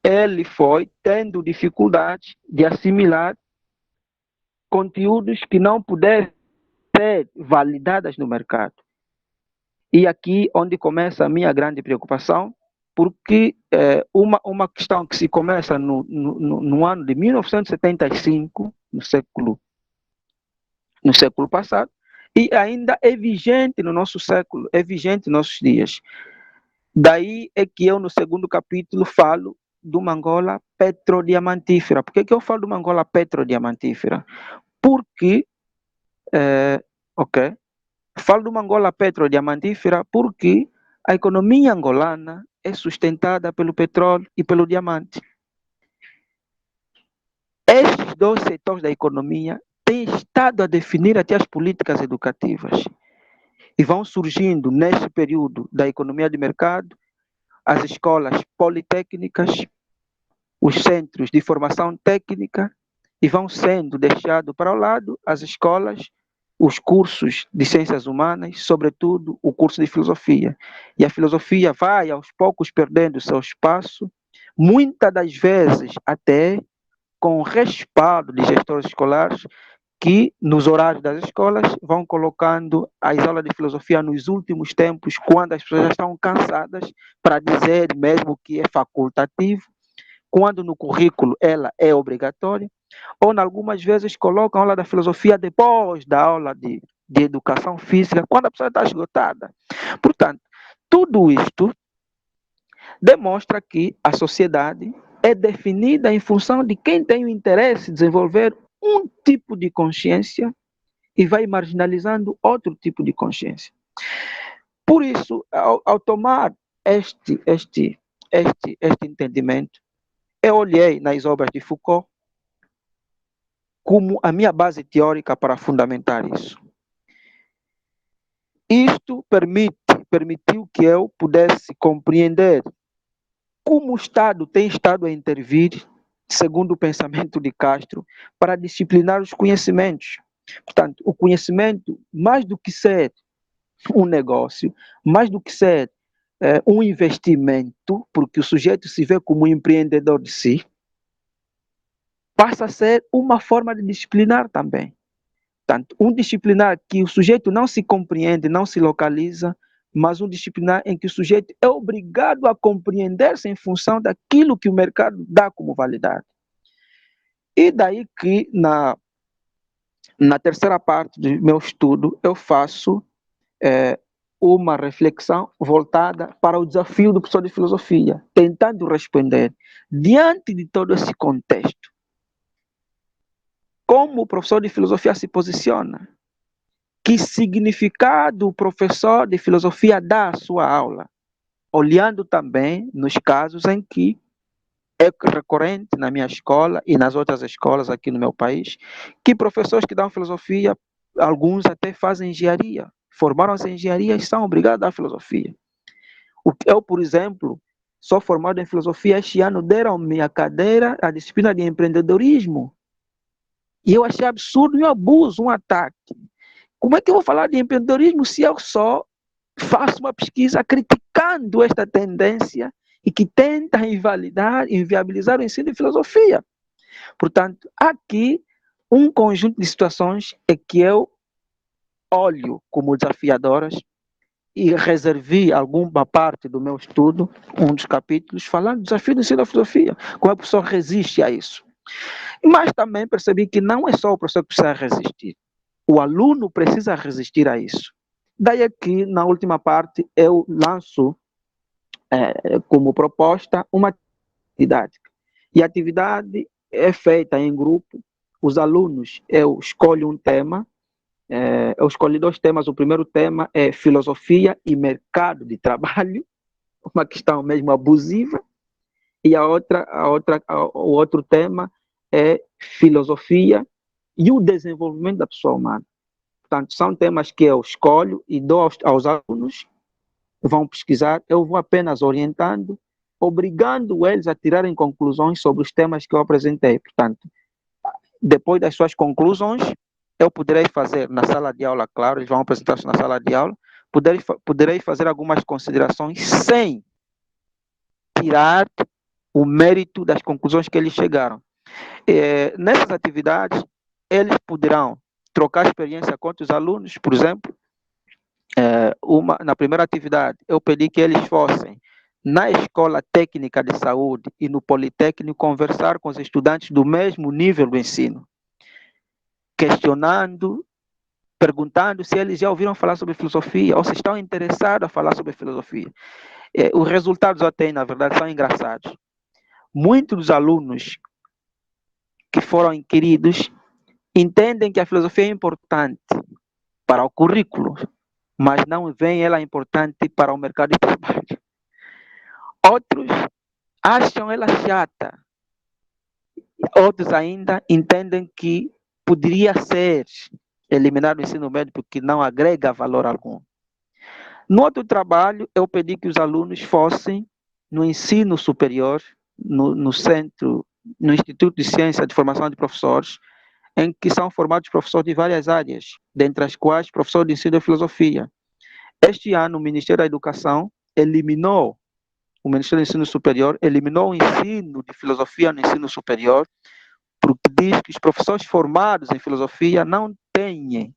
ele foi tendo dificuldade de assimilar conteúdos que não pudessem ser validados no mercado. E aqui onde começa a minha grande preocupação, porque uma questão que se começa no ano de 1975, no século passado, e ainda é vigente no nosso século, é vigente nos nossos dias. Daí é que eu, no segundo capítulo, falo de uma Angola petrodiamantífera. Por que eu falo de uma Angola petrodiamantífera? Porque, falo de uma Angola petrodiamantífera porque a economia angolana é sustentada pelo petróleo e pelo diamante. Estes dois setores da economia têm estado a definir até as políticas educativas. E vão surgindo, neste período da economia de mercado, as escolas politécnicas, os centros de formação técnica, e vão sendo deixados para o lado as escolas, os cursos de ciências humanas, sobretudo o curso de filosofia. E a filosofia vai, aos poucos, perdendo seu espaço, muitas das vezes até com o respaldo de gestores escolares que, nos horários das escolas, vão colocando as aulas de filosofia nos últimos tempos, quando as pessoas já estão cansadas, para dizer mesmo que é facultativo, quando no currículo ela é obrigatória, ou, algumas vezes, colocam a aula da filosofia depois da aula de educação física, quando a pessoa está esgotada. Portanto, tudo isto demonstra que a sociedade é definida em função de quem tem o interesse de desenvolver um tipo de consciência e vai marginalizando outro tipo de consciência. Por isso, ao tomar este entendimento, eu olhei nas obras de Foucault como a minha base teórica para fundamentar isso. Isto permitiu que eu pudesse compreender como o Estado tem estado a intervir, segundo o pensamento de Castro, para disciplinar os conhecimentos. Portanto, o conhecimento, mais do que ser um negócio, mais do que ser um investimento, porque o sujeito se vê como um empreendedor de si, passa a ser uma forma de disciplinar também. Portanto, um disciplinar que o sujeito não se compreende, não se localiza, mas um disciplinar em que o sujeito é obrigado a compreender-se em função daquilo que o mercado dá como validade. E daí que, na terceira parte do meu estudo, eu faço uma reflexão voltada para o desafio do professor de filosofia, tentando responder, diante de todo esse contexto, como o professor de filosofia se posiciona, que significado o professor de filosofia dá à sua aula, olhando também nos casos em que é recorrente na minha escola e nas outras escolas aqui no meu país, que professores que dão filosofia, alguns até fazem engenharia, formaram-se em engenharia e são obrigados a dar filosofia. Eu, por exemplo, sou formado em filosofia, este ano deram-me a cadeira, a disciplina de empreendedorismo, e eu achei absurdo um abuso, um ataque. Como é que eu vou falar de empreendedorismo se eu só faço uma pesquisa criticando esta tendência e que tenta invalidar, inviabilizar o ensino de filosofia? Portanto, aqui um conjunto de situações é que eu olho como desafiadoras e reservei alguma parte do meu estudo, um dos capítulos, falando do desafio do ensino da filosofia, como a pessoa resiste a isso. Mas também percebi que não é só o professor que precisa resistir, o aluno precisa resistir a isso. Daí aqui, na última parte, eu lanço como proposta uma atividade. E a atividade é feita em grupo. Os alunos, eu escolho um tema, eu escolhi 2 temas. O primeiro tema é filosofia e mercado de trabalho, uma questão mesmo abusiva. E o outro tema é filosofia e o desenvolvimento da pessoa humana. Portanto, são temas que eu escolho e dou aos alunos, vão pesquisar, eu vou apenas orientando, obrigando eles a tirarem conclusões sobre os temas que eu apresentei. Portanto, depois das suas conclusões, eu poderei fazer na sala de aula, claro, eles vão apresentar-se na sala de aula, poderei fazer algumas considerações sem tirar o mérito das conclusões que eles chegaram. Nessas atividades, eles poderão trocar experiência com outros alunos, por exemplo. Na primeira atividade, eu pedi que eles fossem na Escola Técnica de Saúde e no Politécnico conversar com os estudantes do mesmo nível do ensino, questionando, perguntando se eles já ouviram falar sobre filosofia ou se estão interessados a falar sobre filosofia. Os resultados até, na verdade, são engraçados. Muitos dos alunos que foram inquiridos entendem que a filosofia é importante para o currículo, mas não veem ela importante para o mercado de trabalho. Outros acham ela chata. Outros ainda entendem que poderia ser eliminado o ensino médio porque não agrega valor algum. No outro trabalho, eu pedi que os alunos fossem no ensino superior, no centro, no Instituto de Ciência de Formação de Professores, em que são formados professores de várias áreas, dentre as quais professor de ensino de filosofia. Este ano, o Ministério da Educação o Ministério do Ensino Superior eliminou o ensino de filosofia no ensino superior, porque diz que os professores formados em filosofia não têm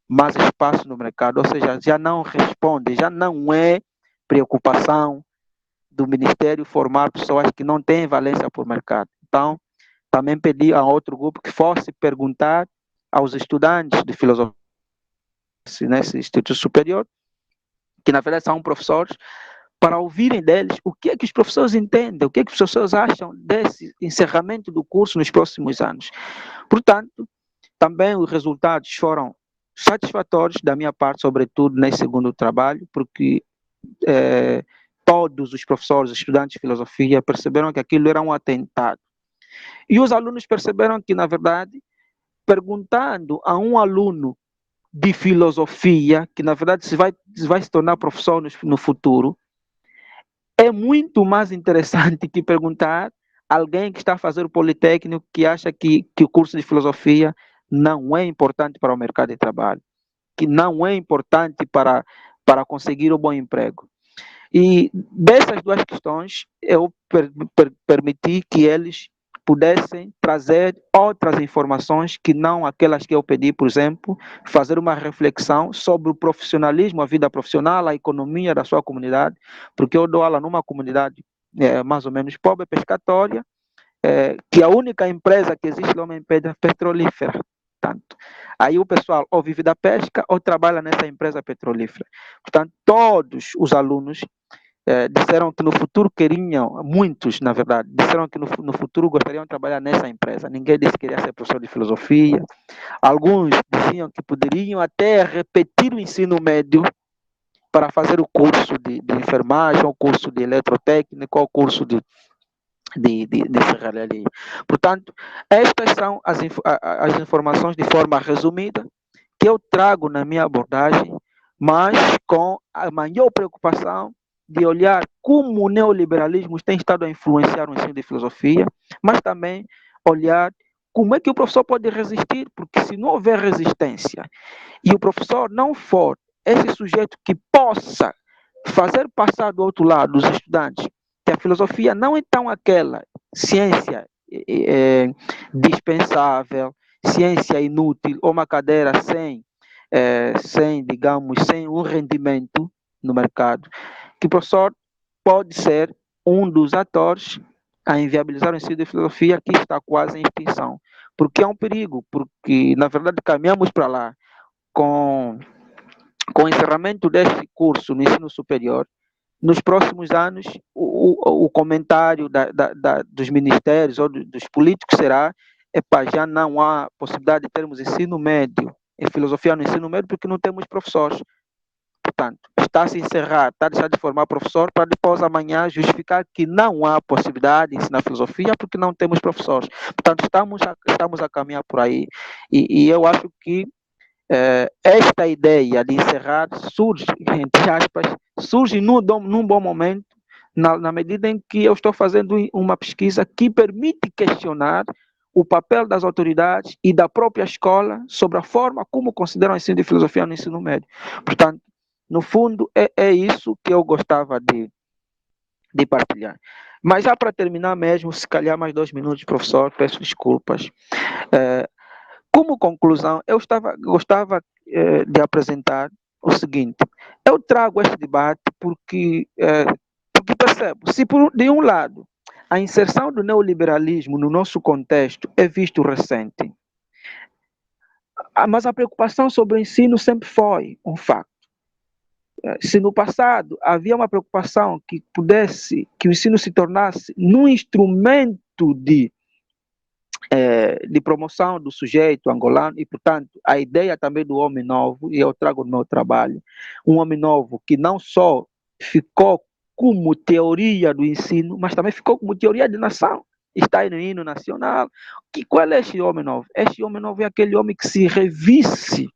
mais espaço no mercado, ou seja, já não respondem, já não é preocupação do Ministério formar pessoas que não têm valência para o mercado. Então, também pedi a outro grupo que fosse perguntar aos estudantes de filosofia nesse Instituto Superior, que na verdade são professores, para ouvirem deles o que é que os professores entendem, o que é que os professores acham desse encerramento do curso nos próximos anos. Portanto, também os resultados foram satisfatórios da minha parte, sobretudo nesse segundo trabalho, porque todos os professores, estudantes de filosofia, perceberam que aquilo era um atentado. E os alunos perceberam que, na verdade, perguntando a um aluno de filosofia, que na verdade vai se tornar professor no futuro, é muito mais interessante que perguntar a alguém que está a fazer o Politécnico, que acha que o curso de filosofia não é importante para o mercado de trabalho, que não é importante para conseguir um bom emprego. E dessas 2 questões, eu permiti que eles pudessem trazer outras informações que não aquelas que eu pedi, por exemplo, fazer uma reflexão sobre o profissionalismo, a vida profissional, a economia da sua comunidade, porque eu dou aula numa comunidade mais ou menos pobre, pescatória, que a única empresa que existe lá é uma empresa petrolífera. Portanto, aí o pessoal ou vive da pesca ou trabalha nessa empresa petrolífera. Portanto, todos os alunos disseram que no futuro queriam, muitos na verdade, disseram que no futuro gostariam de trabalhar nessa empresa. Ninguém disse que queria ser professor de filosofia. Alguns diziam que poderiam até repetir o ensino médio para fazer o curso de enfermagem, o curso de eletrotécnica, o curso de de Serralha Alheia. Portanto, estas são as informações de forma resumida que eu trago na minha abordagem, mas com a maior preocupação de olhar como o neoliberalismo tem estado a influenciar o ensino de filosofia, mas também olhar como é que o professor pode resistir, porque se não houver resistência e o professor não for esse sujeito que possa fazer passar do outro lado dos estudantes que a filosofia não é tão aquela ciência dispensável, ciência inútil, ou uma cadeira sem um rendimento no mercado, que o professor pode ser um dos atores a inviabilizar o ensino de filosofia que está quase em extinção. Porque é um perigo, porque, na verdade, caminhamos para lá com o encerramento deste curso no ensino superior. Nos próximos anos, o comentário dos ministérios ou dos políticos será: já não há possibilidade de termos ensino médio, em filosofia no ensino médio, porque não temos professores. Portanto, está a se encerrar, está a deixar de formar professor, para depois amanhã justificar que não há possibilidade de ensinar filosofia porque não temos professores. Portanto, estamos a caminhar por aí, e eu acho que esta ideia de encerrar surge, entre aspas, surge num bom momento, na medida em que eu estou fazendo uma pesquisa que permite questionar o papel das autoridades e da própria escola sobre a forma como consideram o ensino de filosofia no ensino médio. Portanto, no fundo, é isso que eu gostava de partilhar. Mas já para terminar mesmo, se calhar mais 2 minutos, professor, peço desculpas. Como conclusão, eu gostava de apresentar o seguinte: eu trago este debate porque percebo, se de um lado a inserção do neoliberalismo no nosso contexto é visto recente, mas a preocupação sobre o ensino sempre foi um facto. Se no passado havia uma preocupação que o ensino se tornasse num instrumento de promoção do sujeito angolano, e, portanto, a ideia também do homem novo, e eu trago no meu trabalho, um homem novo que não só ficou como teoria do ensino, mas também ficou como teoria de nação. Está aí no hino nacional. Qual é este homem novo? Este homem novo é aquele homem que se revisse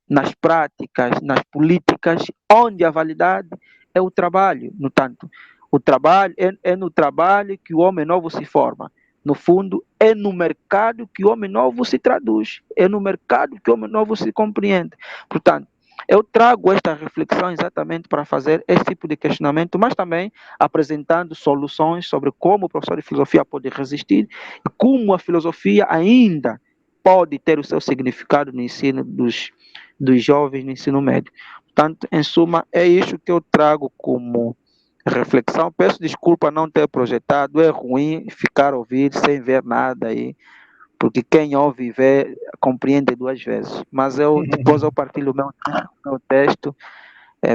nas práticas, nas políticas, onde a validade é o trabalho. No tanto, o trabalho é no trabalho que o homem novo se forma. No fundo, é no mercado que o homem novo se traduz. É no mercado que o homem novo se compreende. Portanto, eu trago esta reflexão exatamente para fazer esse tipo de questionamento, mas também apresentando soluções sobre como o professor de filosofia pode resistir e como a filosofia ainda pode ter o seu significado no ensino dos jovens no ensino médio. Portanto, em suma, é isso que eu trago como reflexão. Peço desculpa não ter projetado, é ruim ficar a ouvir sem ver nada aí, porque quem ouve e vê compreende 2 vezes. Mas depois eu partilho o meu texto.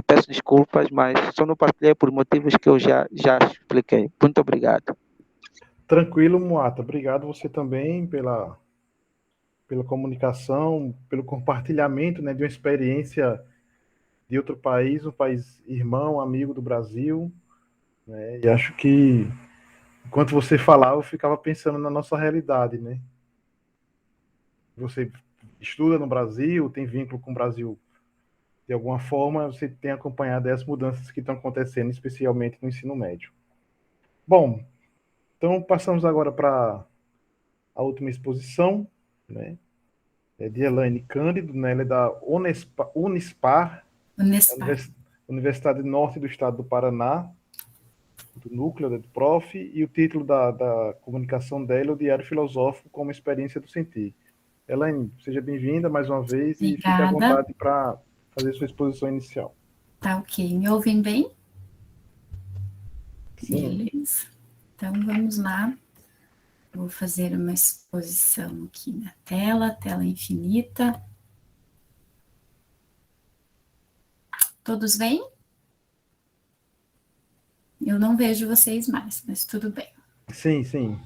Peço desculpas, mas só não partilhei por motivos que eu já expliquei. Muito obrigado. Tranquilo, Moata. Obrigado você também pela comunicação, pelo compartilhamento, né, de uma experiência de outro país, um país irmão, amigo do Brasil, né, e acho que enquanto você falava, eu ficava pensando na nossa realidade, né? Você estuda no Brasil, tem vínculo com o Brasil de alguma forma, você tem acompanhado as mudanças que estão acontecendo, especialmente no ensino médio. Bom, então passamos agora para a última exposição, né? É de Elaine Cândido, né? Ela é da Unispar, Universidade Norte do Estado do Paraná, do núcleo do Prof, e o título da comunicação dela é o Diário Filosófico como Experiência do Sentir. Elaine, seja bem-vinda mais uma vez. Obrigada. E fique à vontade para fazer sua exposição inicial. Tá ok. Me ouvem bem? Sim. Beleza. Então, vamos lá. Vou fazer uma exposição aqui na tela infinita. Todos bem? Eu não vejo vocês mais, mas tudo bem. Sim.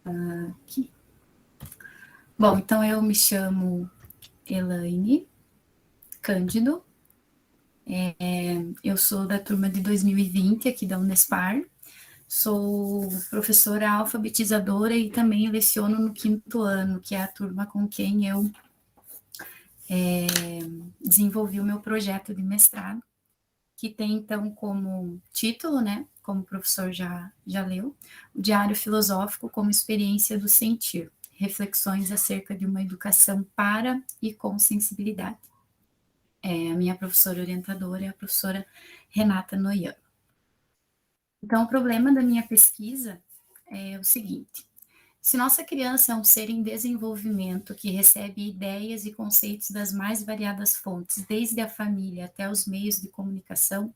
Aqui. Bom, então eu me chamo Elaine Cândido. Eu sou da turma de 2020 aqui da Unespar. Sou professora alfabetizadora e também leciono no 5º ano, que é a turma com quem eu desenvolvi o meu projeto de mestrado, que tem, então, como título, né, como o professor já leu, o Diário Filosófico como Experiência do Sentir, reflexões acerca de uma educação para e com sensibilidade. A minha professora orientadora é a professora Renata Noyano. Então, o problema da minha pesquisa é o seguinte: se nossa criança é um ser em desenvolvimento que recebe ideias e conceitos das mais variadas fontes, desde a família até os meios de comunicação,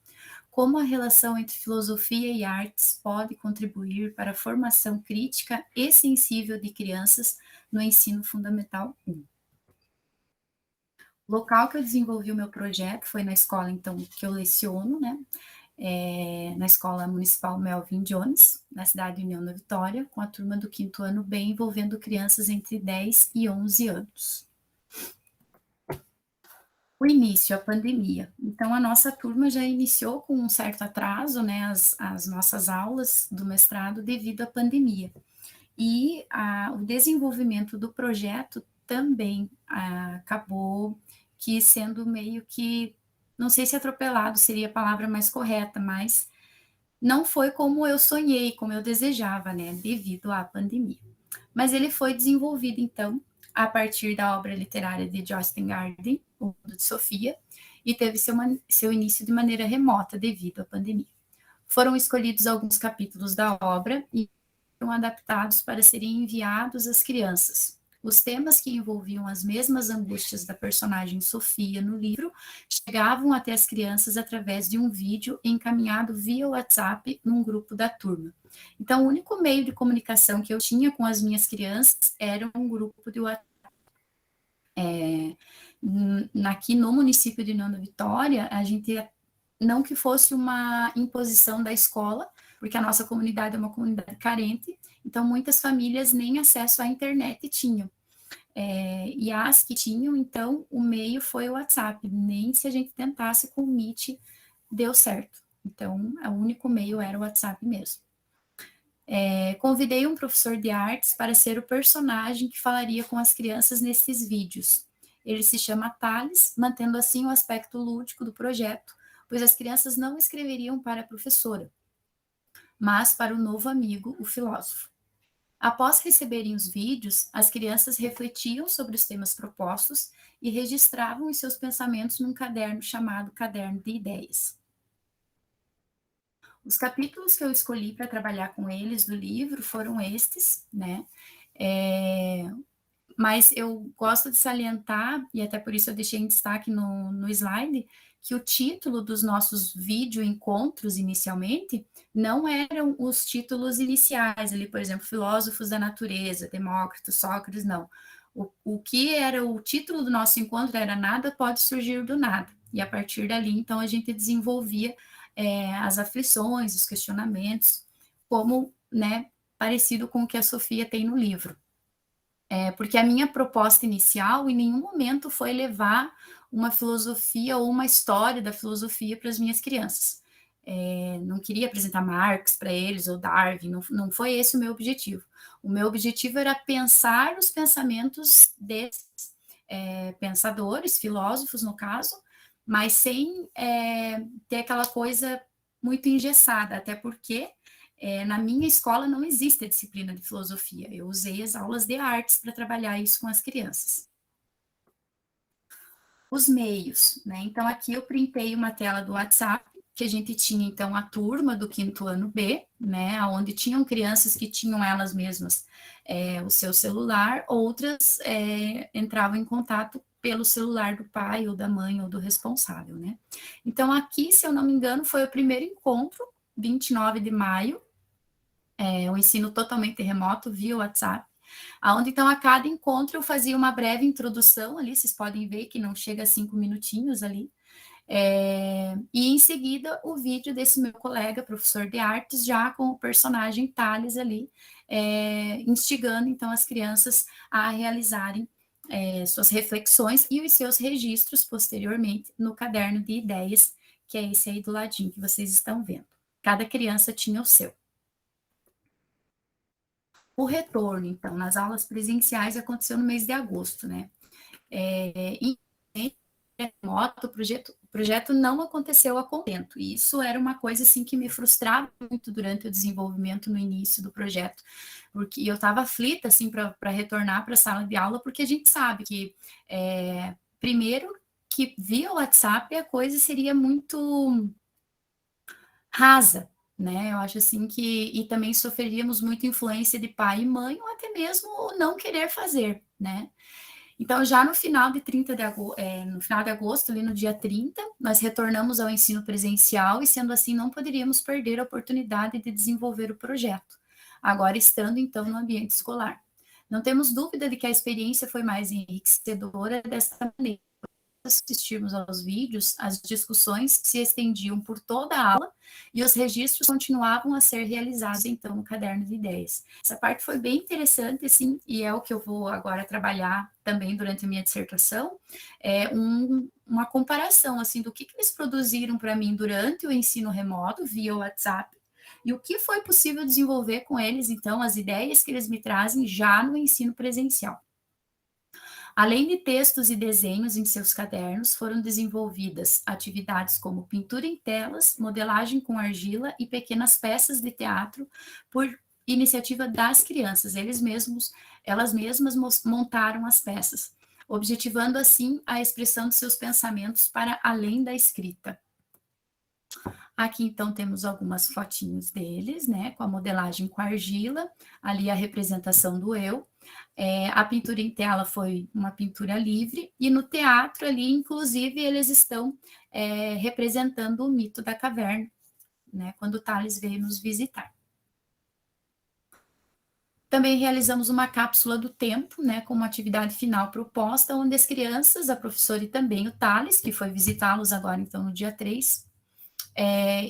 como a relação entre filosofia e artes pode contribuir para a formação crítica e sensível de crianças no ensino fundamental 1? O local que eu desenvolvi o meu projeto foi na escola, então, que eu leciono, né? Na Escola Municipal Melvin Jones, na cidade de União da Vitória, com a turma do 5º ano B, envolvendo crianças entre 10 e 11 anos. O início, a pandemia. Então, a nossa turma já iniciou com um certo atraso, né, as nossas aulas do mestrado devido à pandemia. E o desenvolvimento do projeto também acabou que sendo meio que, não sei se atropelado seria a palavra mais correta, mas não foi como eu sonhei, como eu desejava, né, devido à pandemia. Mas ele foi desenvolvido, então, a partir da obra literária de Joyce Garden, O Mundo de Sofia, e teve seu início de maneira remota devido à pandemia. Foram escolhidos alguns capítulos da obra e foram adaptados para serem enviados às crianças. Os temas que envolviam as mesmas angústias da personagem Sofia no livro chegavam até as crianças através de um vídeo encaminhado via WhatsApp num grupo da turma. Então, o único meio de comunicação que eu tinha com as minhas crianças era um grupo de WhatsApp. Aqui no município de União da Vitória, a gente, não que fosse uma imposição da escola, porque a nossa comunidade é uma comunidade carente, então muitas famílias nem acesso à internet tinham. E as que tinham, então, o meio foi o WhatsApp, nem se a gente tentasse com o Meet deu certo. Então, o único meio era o WhatsApp mesmo. Convidei um professor de artes para ser o personagem que falaria com as crianças nesses vídeos. Ele se chama Thales, mantendo assim o aspecto lúdico do projeto, pois as crianças não escreveriam para a professora, mas para o novo amigo, o filósofo. Após receberem os vídeos, as crianças refletiam sobre os temas propostos e registravam os seus pensamentos num caderno chamado Caderno de Ideias. Os capítulos que eu escolhi para trabalhar com eles do livro foram estes, né? Mas eu gosto de salientar, e até por isso eu deixei em destaque no slide, que o título dos nossos vídeo-encontros, inicialmente, não eram os títulos iniciais, ali, por exemplo, Filósofos da Natureza, Demócrito, Sócrates, não. O que era o título do nosso encontro era Nada Pode Surgir do Nada, e a partir dali, então, a gente desenvolvia as aflições, os questionamentos, como, né, parecido com o que a Sofia tem no livro. Porque a minha proposta inicial, em nenhum momento, foi levar uma filosofia ou uma história da filosofia para as minhas crianças. Não queria apresentar Marx para eles, ou Darwin, não foi esse o meu objetivo. O meu objetivo era pensar os pensamentos desses pensadores, filósofos, no caso, mas sem ter aquela coisa muito engessada, até porque na minha escola não existe a disciplina de filosofia. Eu usei as aulas de artes para trabalhar isso com as crianças. Os meios, né? Então, aqui eu printei uma tela do WhatsApp, que a gente tinha, então, a turma do 5º ano B, né? Onde tinham crianças que tinham elas mesmas o seu celular, outras entravam em contato pelo celular do pai, ou da mãe, ou do responsável, né? Então, aqui, se eu não me engano, foi o primeiro encontro, 29 de maio, um ensino totalmente remoto, via WhatsApp, onde, então, a cada encontro eu fazia uma breve introdução ali, vocês podem ver que não chega a 5 minutinhos ali, e em seguida o vídeo desse meu colega, professor de artes, já com o personagem Thales ali, instigando, então, as crianças a realizarem suas reflexões e os seus registros posteriormente no caderno de ideias, que é esse aí do ladinho que vocês estão vendo. Cada criança tinha o seu. O retorno, então, nas aulas presenciais aconteceu no mês de agosto, né? Em remoto, o projeto não aconteceu a contento, e isso era uma coisa, assim, que me frustrava muito durante o desenvolvimento no início do projeto, porque eu estava aflita, assim, para retornar para a sala de aula, porque a gente sabe que, primeiro, que via WhatsApp a coisa seria muito rasa, né? Eu acho assim que e também sofreríamos muita influência de pai e mãe, ou até mesmo o não querer fazer, né? Então, já no final de no final de agosto, ali no dia 30, nós retornamos ao ensino presencial e, sendo assim, não poderíamos perder a oportunidade de desenvolver o projeto, agora estando, então, no ambiente escolar. Não temos dúvida de que a experiência foi mais enriquecedora dessa maneira. Assistirmos aos vídeos, as discussões se estendiam por toda a aula e os registros continuavam a ser realizados, então, no caderno de ideias. Essa parte foi bem interessante, assim, e é o que eu vou agora trabalhar também durante a minha dissertação, uma comparação, assim, do que eles produziram para mim durante o ensino remoto, via WhatsApp, e o que foi possível desenvolver com eles, então, as ideias que eles me trazem já no ensino presencial. Além de textos e desenhos em seus cadernos, foram desenvolvidas atividades como pintura em telas, modelagem com argila e pequenas peças de teatro por iniciativa das crianças. Elas mesmas montaram as peças, objetivando assim a expressão de seus pensamentos para além da escrita. Aqui, então, temos algumas fotinhos deles, né, com a modelagem com argila, ali a representação do eu. A pintura em tela foi uma pintura livre, e no teatro ali, inclusive, eles estão representando o mito da caverna, né, quando Tales veio nos visitar. Também realizamos uma cápsula do tempo, né, com uma atividade final proposta, onde as crianças, a professora e também o Tales, que foi visitá-los agora, então, no dia 3,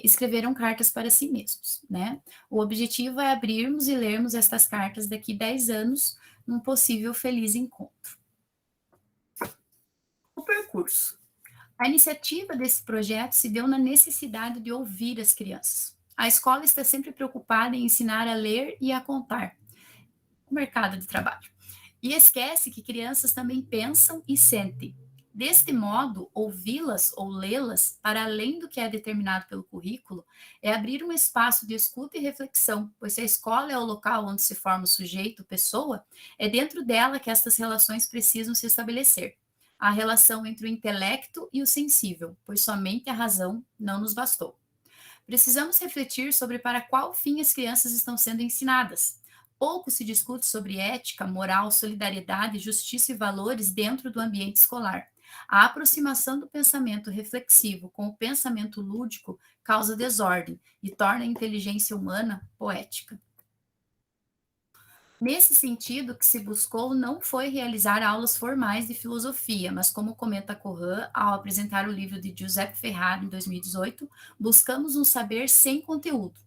escreveram cartas para si mesmos, né? O objetivo é abrirmos e lermos estas cartas daqui 10 anos, num possível feliz encontro. O percurso. A iniciativa desse projeto se deu na necessidade de ouvir as crianças. A escola está sempre preocupada em ensinar a ler e a contar. O mercado de trabalho. E esquece que crianças também pensam e sentem. Deste modo, ouvi-las ou lê-las, para além do que é determinado pelo currículo, é abrir um espaço de escuta e reflexão, pois se a escola é o local onde se forma o sujeito, pessoa, é dentro dela que estas relações precisam se estabelecer. A relação entre o intelecto e o sensível, pois somente a razão não nos bastou. Precisamos refletir sobre para qual fim as crianças estão sendo ensinadas. Pouco se discute sobre ética, moral, solidariedade, justiça e valores dentro do ambiente escolar. A aproximação do pensamento reflexivo com o pensamento lúdico causa desordem e torna a inteligência humana poética. Nesse sentido, o que se buscou não foi realizar aulas formais de filosofia, mas, como comenta Corrêa, ao apresentar o livro de Giuseppe Ferrari em 2018, buscamos um saber sem conteúdo.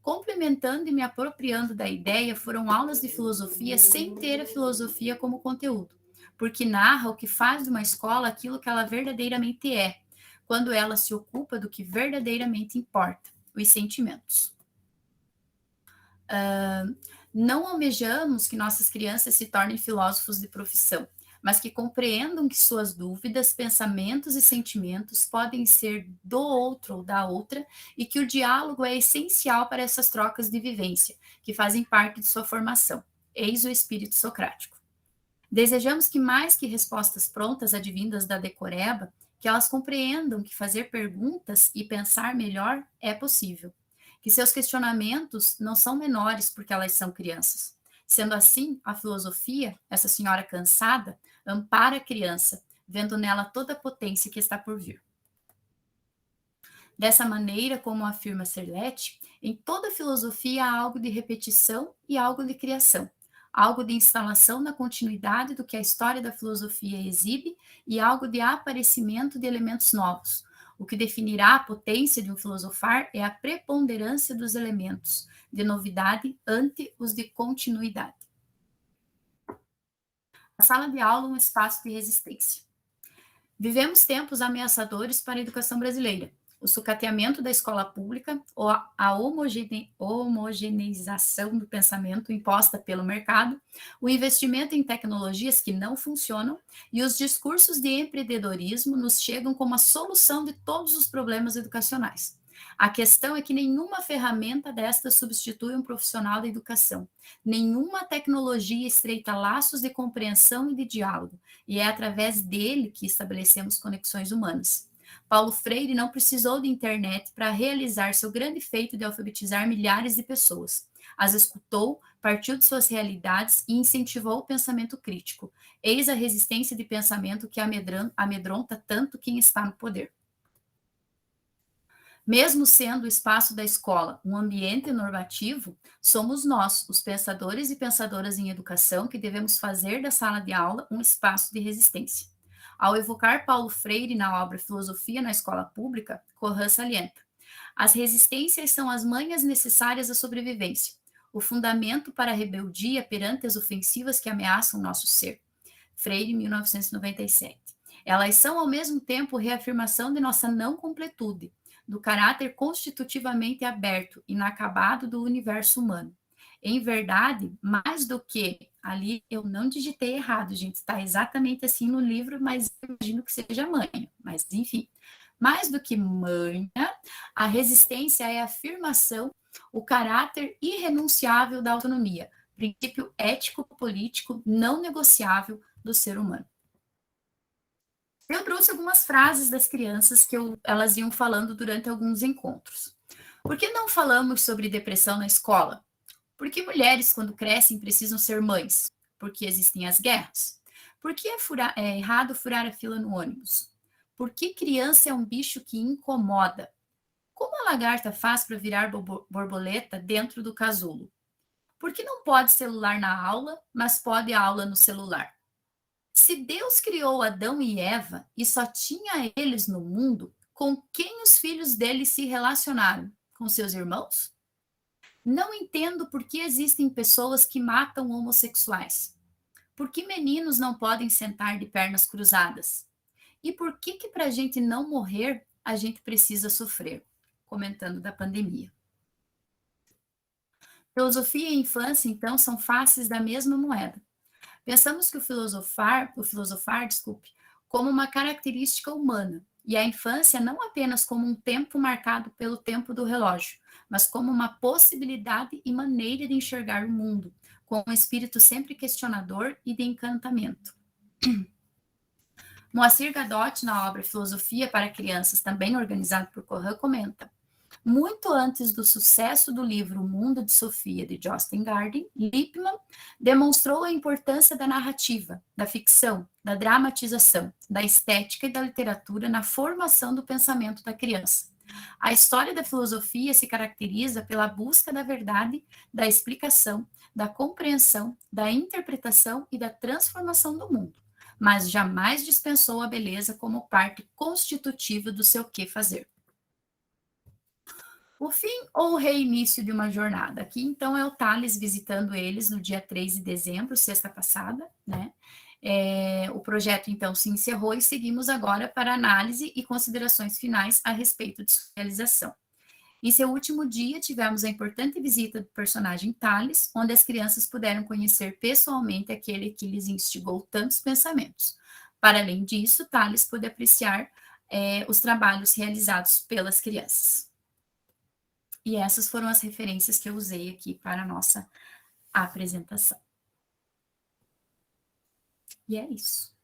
Complementando e me apropriando da ideia, foram aulas de filosofia sem ter a filosofia como conteúdo, porque narra o que faz de uma escola aquilo que ela verdadeiramente é, quando ela se ocupa do que verdadeiramente importa, os sentimentos. Não almejamos que nossas crianças se tornem filósofos de profissão, mas que compreendam que suas dúvidas, pensamentos e sentimentos podem ser do outro ou da outra, e que o diálogo é essencial para essas trocas de vivência, que fazem parte de sua formação. Eis o espírito socrático. Desejamos que, mais que respostas prontas advindas da decoreba, que elas compreendam que fazer perguntas e pensar melhor é possível, que seus questionamentos não são menores porque elas são crianças. Sendo assim, a filosofia, essa senhora cansada, ampara a criança, vendo nela toda a potência que está por vir. Dessa maneira, como afirma Serletti, em toda filosofia há algo de repetição e algo de criação, algo de instalação na continuidade do que a história da filosofia exibe e algo de aparecimento de elementos novos. O que definirá a potência de um filosofar é a preponderância dos elementos de novidade ante os de continuidade. A sala de aula é um espaço de resistência. Vivemos tempos ameaçadores para a educação brasileira. o sucateamento da escola pública, ou a homogeneização do pensamento imposta pelo mercado, o investimento em tecnologias que não funcionam e os discursos de empreendedorismo nos chegam como a solução de todos os problemas educacionais. A questão é que nenhuma ferramenta desta substitui um profissional da educação. Nenhuma tecnologia estreita laços de compreensão e de diálogo, e é através dele que estabelecemos conexões humanas. Paulo Freire não precisou de internet para realizar seu grande feito de alfabetizar milhares de pessoas. As escutou, partiu de suas realidades e incentivou o pensamento crítico. Eis a resistência de pensamento que amedronta tanto quem está no poder. Mesmo sendo o espaço da escola um ambiente normativo, somos nós, os pensadores e pensadoras em educação, que devemos fazer da sala de aula um espaço de resistência. Ao evocar Paulo Freire na obra Filosofia na Escola Pública, Corrêa salienta: as resistências são as manhas necessárias à sobrevivência, o fundamento para a rebeldia perante as ofensivas que ameaçam nosso ser. Freire, 1997. Elas são, ao mesmo tempo, reafirmação de nossa não completude, do caráter constitutivamente aberto, inacabado do universo humano. Em verdade, mais do que... Ali eu não digitei errado, gente, está exatamente assim no livro, mas imagino que seja manha. Mas, enfim, mais do que manha, a resistência é a afirmação, o caráter irrenunciável da autonomia, princípio ético-político não negociável do ser humano. Eu trouxe algumas frases das crianças que elas iam falando durante alguns encontros. Por que não falamos sobre depressão na escola? Por que mulheres, quando crescem, precisam ser mães? Porque existem as guerras. Por que é errado furar a fila no ônibus? Por que criança é um bicho que incomoda? Como a lagarta faz para virar borboleta dentro do casulo? Por que não pode celular na aula, mas pode a aula no celular? Se Deus criou Adão e Eva e só tinha eles no mundo, com quem os filhos deles se relacionaram? Com seus irmãos? Não entendo por que existem pessoas que matam homossexuais. Por que meninos não podem sentar de pernas cruzadas? E por que para a gente não morrer, a gente precisa sofrer? Comentando da pandemia. Filosofia e infância, então, são faces da mesma moeda. Pensamos que o filosofar, como uma característica humana, e a infância não apenas como um tempo marcado pelo tempo do relógio, mas como uma possibilidade e maneira de enxergar o mundo, com um espírito sempre questionador e de encantamento. Moacir Gadotti, na obra Filosofia para Crianças, também organizado por Corrêa, comenta: muito antes do sucesso do livro O Mundo de Sofia, de Jostein Gaarder, Lippmann demonstrou a importância da narrativa, da ficção, da dramatização, da estética e da literatura na formação do pensamento da criança. A história da filosofia se caracteriza pela busca da verdade, da explicação, da compreensão, da interpretação e da transformação do mundo, mas jamais dispensou a beleza como parte constitutiva do seu que fazer. O fim ou o reinício de uma jornada. Aqui, então, é o Tales visitando eles no dia 3 de dezembro, sexta passada, né? O projeto, então, se encerrou e seguimos agora para análise e considerações finais a respeito de sua realização. Em seu último dia, tivemos a importante visita do personagem Tales, onde as crianças puderam conhecer pessoalmente aquele que lhes instigou tantos pensamentos. Para além disso, Tales pôde apreciar os trabalhos realizados pelas crianças. E essas foram as referências que eu usei aqui para a nossa apresentação. E é isso.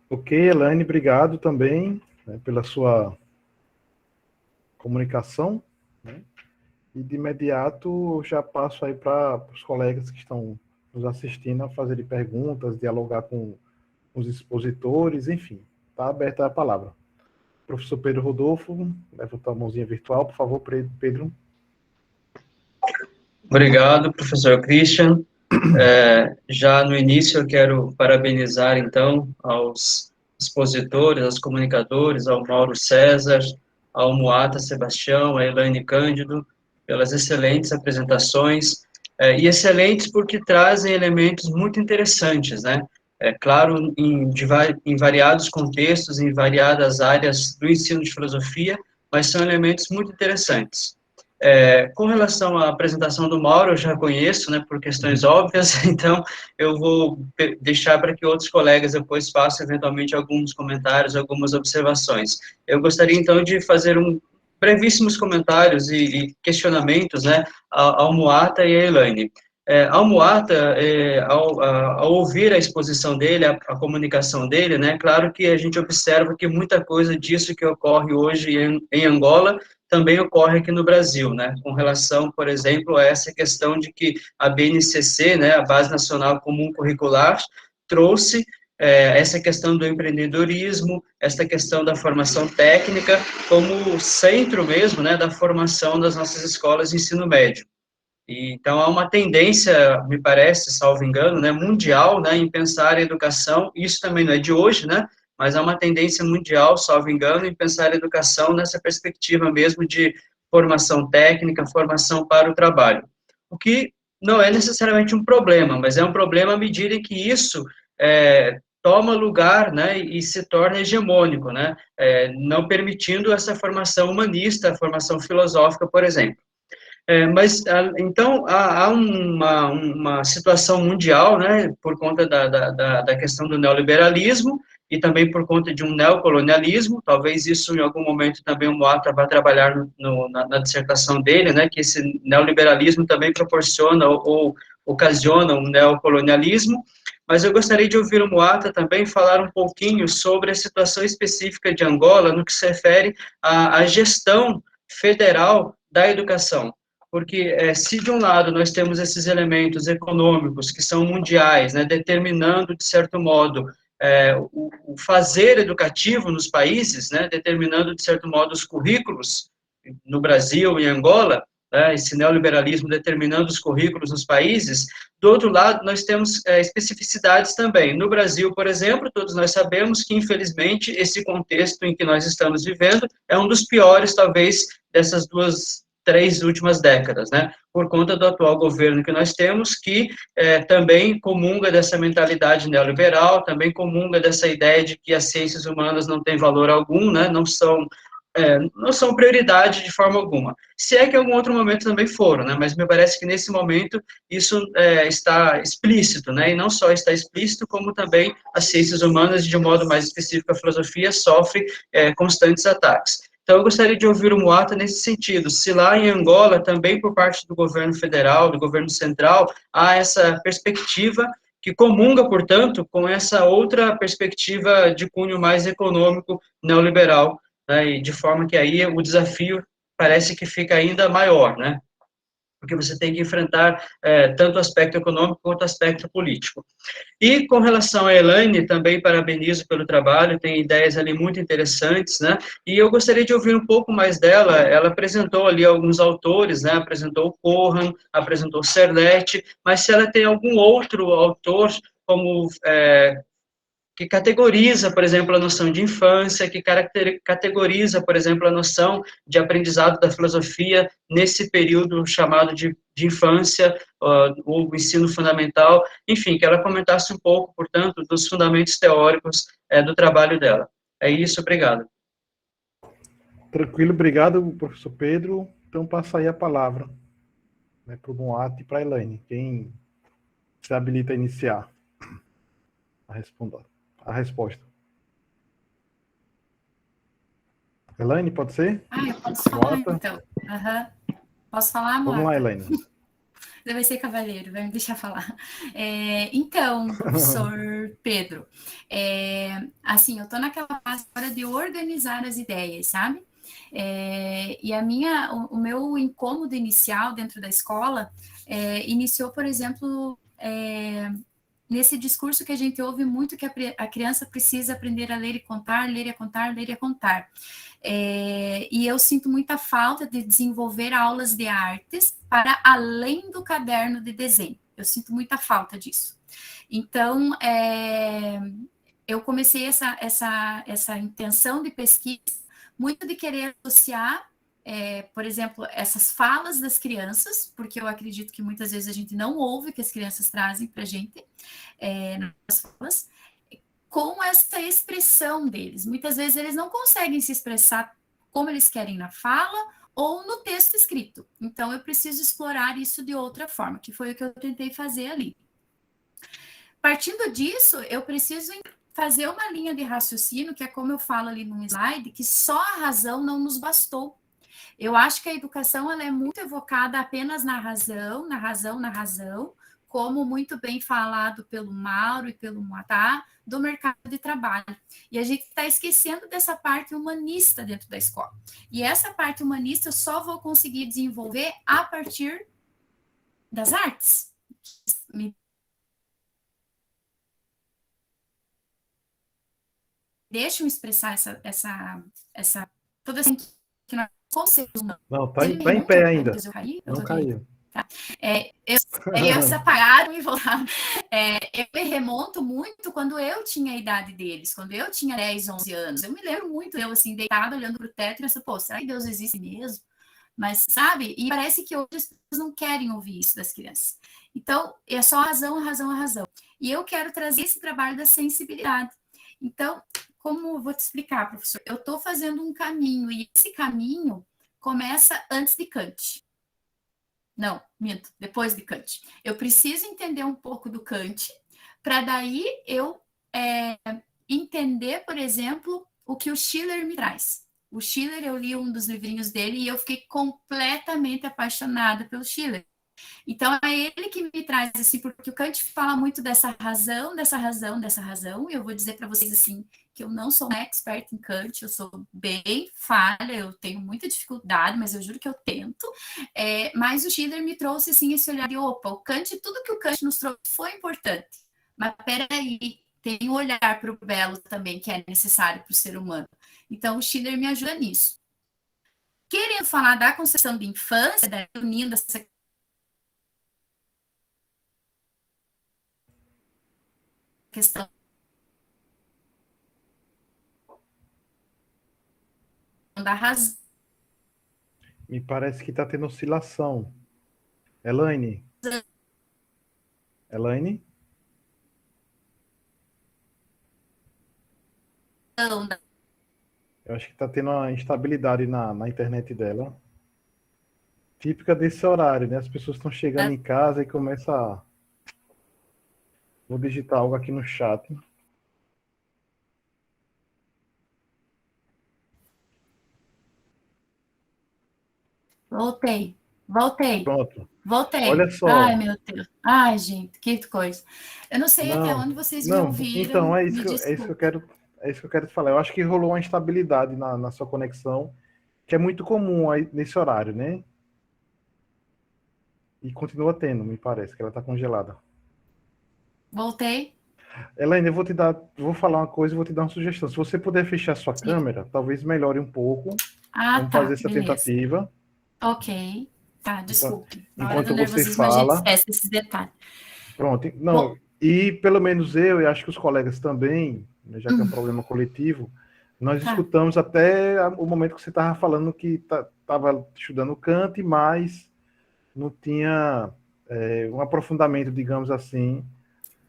Ok, Elaine, obrigado também, né, pela sua comunicação, né? E de imediato já passo aí para os colegas que estão nos assistindo a fazerem perguntas, dialogar com os expositores, enfim, está aberta a palavra. Professor Pedro Rodolfo, levanta a mãozinha virtual, por favor, Pedro. Obrigado, professor Christian. Já no início eu quero parabenizar, então, aos expositores, aos comunicadores, ao Mauro César, ao Moata Sebastião, a Elaine Cândido, pelas excelentes apresentações, e excelentes porque trazem elementos muito interessantes, né? claro, em variados contextos, em variadas áreas do ensino de filosofia, mas são elementos muito interessantes. Com relação à apresentação do Mauro, eu já conheço, né, por questões óbvias, então eu vou deixar para que outros colegas depois façam, eventualmente, alguns comentários, algumas observações. Eu gostaria, então, de fazer brevíssimos comentários e questionamentos, né, ao Moata e à Elaine. Ao Moata, ao ouvir a exposição dele, a comunicação dele, né, claro que a gente observa que muita coisa disso que ocorre hoje em Angola também ocorre aqui no Brasil, né, com relação, por exemplo, a essa questão de que a BNCC, né, a Base Nacional Comum Curricular, trouxe essa questão do empreendedorismo, essa questão da formação técnica, como centro mesmo, né, da formação das nossas escolas de ensino médio. Então, há uma tendência, me parece, salvo engano, né, mundial, né, em pensar a educação, isso também não é de hoje, né, mas há uma tendência mundial, salvo engano, em pensar a educação nessa perspectiva mesmo de formação técnica, formação para o trabalho. O que não é necessariamente um problema, mas é um problema à medida em que isso toma lugar, né, e se torna hegemônico, né, não permitindo essa formação humanista, a formação filosófica, por exemplo. Então, há uma situação mundial, né, por conta da questão do neoliberalismo e também por conta de um neocolonialismo, talvez isso em algum momento também o Moata vai trabalhar na dissertação dele, né, que esse neoliberalismo também proporciona ou ocasiona um neocolonialismo, mas eu gostaria de ouvir o Moata também falar um pouquinho sobre a situação específica de Angola no que se refere à gestão federal da educação. Porque se de um lado nós temos esses elementos econômicos que são mundiais, né, determinando, de certo modo, o fazer educativo nos países, né, determinando, de certo modo, os currículos no Brasil e em Angola, né, esse neoliberalismo determinando os currículos nos países, do outro lado nós temos especificidades também. No Brasil, por exemplo, todos nós sabemos que, infelizmente, esse contexto em que nós estamos vivendo é um dos piores, talvez, dessas 3 últimas décadas, né, por conta do atual governo que nós temos, que também comunga dessa mentalidade neoliberal, também comunga dessa ideia de que as ciências humanas não têm valor algum, né, não são prioridade de forma alguma. Se é que em algum outro momento também foram, né, mas me parece que nesse momento isso está explícito, né, e não só está explícito, como também as ciências humanas, de um modo mais específico a filosofia, sofre constantes ataques. Então, eu gostaria de ouvir o Moata nesse sentido. Se lá em Angola, também por parte do governo federal, do governo central, há essa perspectiva que comunga, portanto, com essa outra perspectiva de cunho mais econômico neoliberal, né, e de forma que aí o desafio parece que fica ainda maior, né? Porque você tem que enfrentar tanto o aspecto econômico quanto o aspecto político. E com relação a Elaine, também parabenizo pelo trabalho, tem ideias ali muito interessantes, né, e eu gostaria de ouvir um pouco mais dela. Ela apresentou ali alguns autores, né, apresentou o Cohan, apresentou o Serlete, mas se ela tem algum outro autor, como que categoriza, por exemplo, a noção de infância, que categoriza, por exemplo, a noção de aprendizado da filosofia nesse período chamado de infância, ou ensino fundamental, enfim, que ela comentasse um pouco, portanto, dos fundamentos teóricos do trabalho dela. É isso, obrigado. Tranquilo, obrigado, professor Pedro. Então, passa aí a palavra, né, para o Moata e para a Elaine. Quem se habilita a iniciar a resposta. Elaine, pode ser? Eu posso falar, Moata? então. Posso falar, Moata? Vamos lá, Elaine. Você vai ser cavaleiro, vai me deixar falar. Então, professor Pedro, assim, eu estou naquela fase agora de organizar as ideias, sabe? E o meu incômodo inicial dentro da escola iniciou, por exemplo, nesse discurso que a gente ouve muito, que a criança precisa aprender a ler e contar, ler e contar, ler e contar. E eu sinto muita falta de desenvolver aulas de artes para além do caderno de desenho. Eu sinto muita falta disso. Então, eu comecei essa intenção de pesquisa, muito de querer associar, por exemplo, essas falas das crianças, porque eu acredito que muitas vezes a gente não ouve o que as crianças trazem para a gente nas falas, com essa expressão deles. Muitas vezes eles não conseguem se expressar como eles querem na fala ou no texto escrito. Então, eu preciso explorar isso de outra forma, que foi o que eu tentei fazer ali. Partindo disso, eu preciso fazer uma linha de raciocínio, que é como eu falo ali no slide, que só a razão não nos bastou. Eu acho que a educação ela é muito evocada apenas na razão, como muito bem falado pelo Mauro e pelo Moatá, do mercado de trabalho. E a gente está esquecendo dessa parte humanista dentro da escola. E essa parte humanista eu só vou conseguir desenvolver a partir das artes. Me deixam expressar toda essa que nós seres humanos. Não, tá em pé ainda. Não caiu. Tá? Eles apagaram e voltaram. Eu me remonto muito quando eu tinha a idade deles, quando eu tinha 10, 11 anos. Eu me lembro muito, eu assim, deitada, olhando para o teto e pensando, pô, será que Deus existe mesmo? Mas, sabe? E parece que hoje as pessoas não querem ouvir isso das crianças. Então, é só a razão. E eu quero trazer esse trabalho da sensibilidade. Então, como eu vou te explicar, professor? Eu estou fazendo um caminho, e esse caminho começa antes de Kant. Não, minto, depois de Kant. Eu preciso entender um pouco do Kant, para daí eu entender, por exemplo, o que o Schiller me traz. O Schiller, eu li um dos livrinhos dele e eu fiquei completamente apaixonada pelo Schiller. Então, é ele que me traz, assim, porque o Kant fala muito dessa razão, e eu vou dizer para vocês, assim, que eu não sou uma expert em Kant, eu sou bem falha, eu tenho muita dificuldade, mas eu juro que eu tento, mas o Schiller me trouxe, assim, esse olhar de, opa, o Kant, tudo que o Kant nos trouxe foi importante, mas peraí, tem um olhar para o belo também, que é necessário para o ser humano. Então, o Schiller me ajuda nisso. Querendo falar da concepção de infância, unindo essa questão da razão. Me parece que está tendo oscilação. Elaine? Eu acho que está tendo uma instabilidade na internet dela. Típica desse horário, né? As pessoas estão chegando em casa e começa a... Vou digitar algo aqui no chat. Voltei. Pronto. Voltei. Olha só. Ai, meu Deus. Ai, gente, que coisa. Eu não sei até onde vocês me ouviram. Então, é isso que eu quero te falar. Eu acho que rolou uma instabilidade na sua conexão, que é muito comum aí nesse horário, né? E continua tendo, me parece, que ela está congelada. Voltei. Elaine, vou falar uma coisa e vou te dar uma sugestão. Se você puder fechar sua câmera, talvez melhore um pouco. Vamos fazer essa tentativa. Ok. Tá, desculpe. Enquanto você fala... a gente esquece esses detalhes. Pronto. Não, e pelo menos eu, e acho que os colegas também, já que é um problema coletivo, nós escutamos até o momento que você estava falando que estava estudando Kant, mas não tinha um aprofundamento, digamos assim,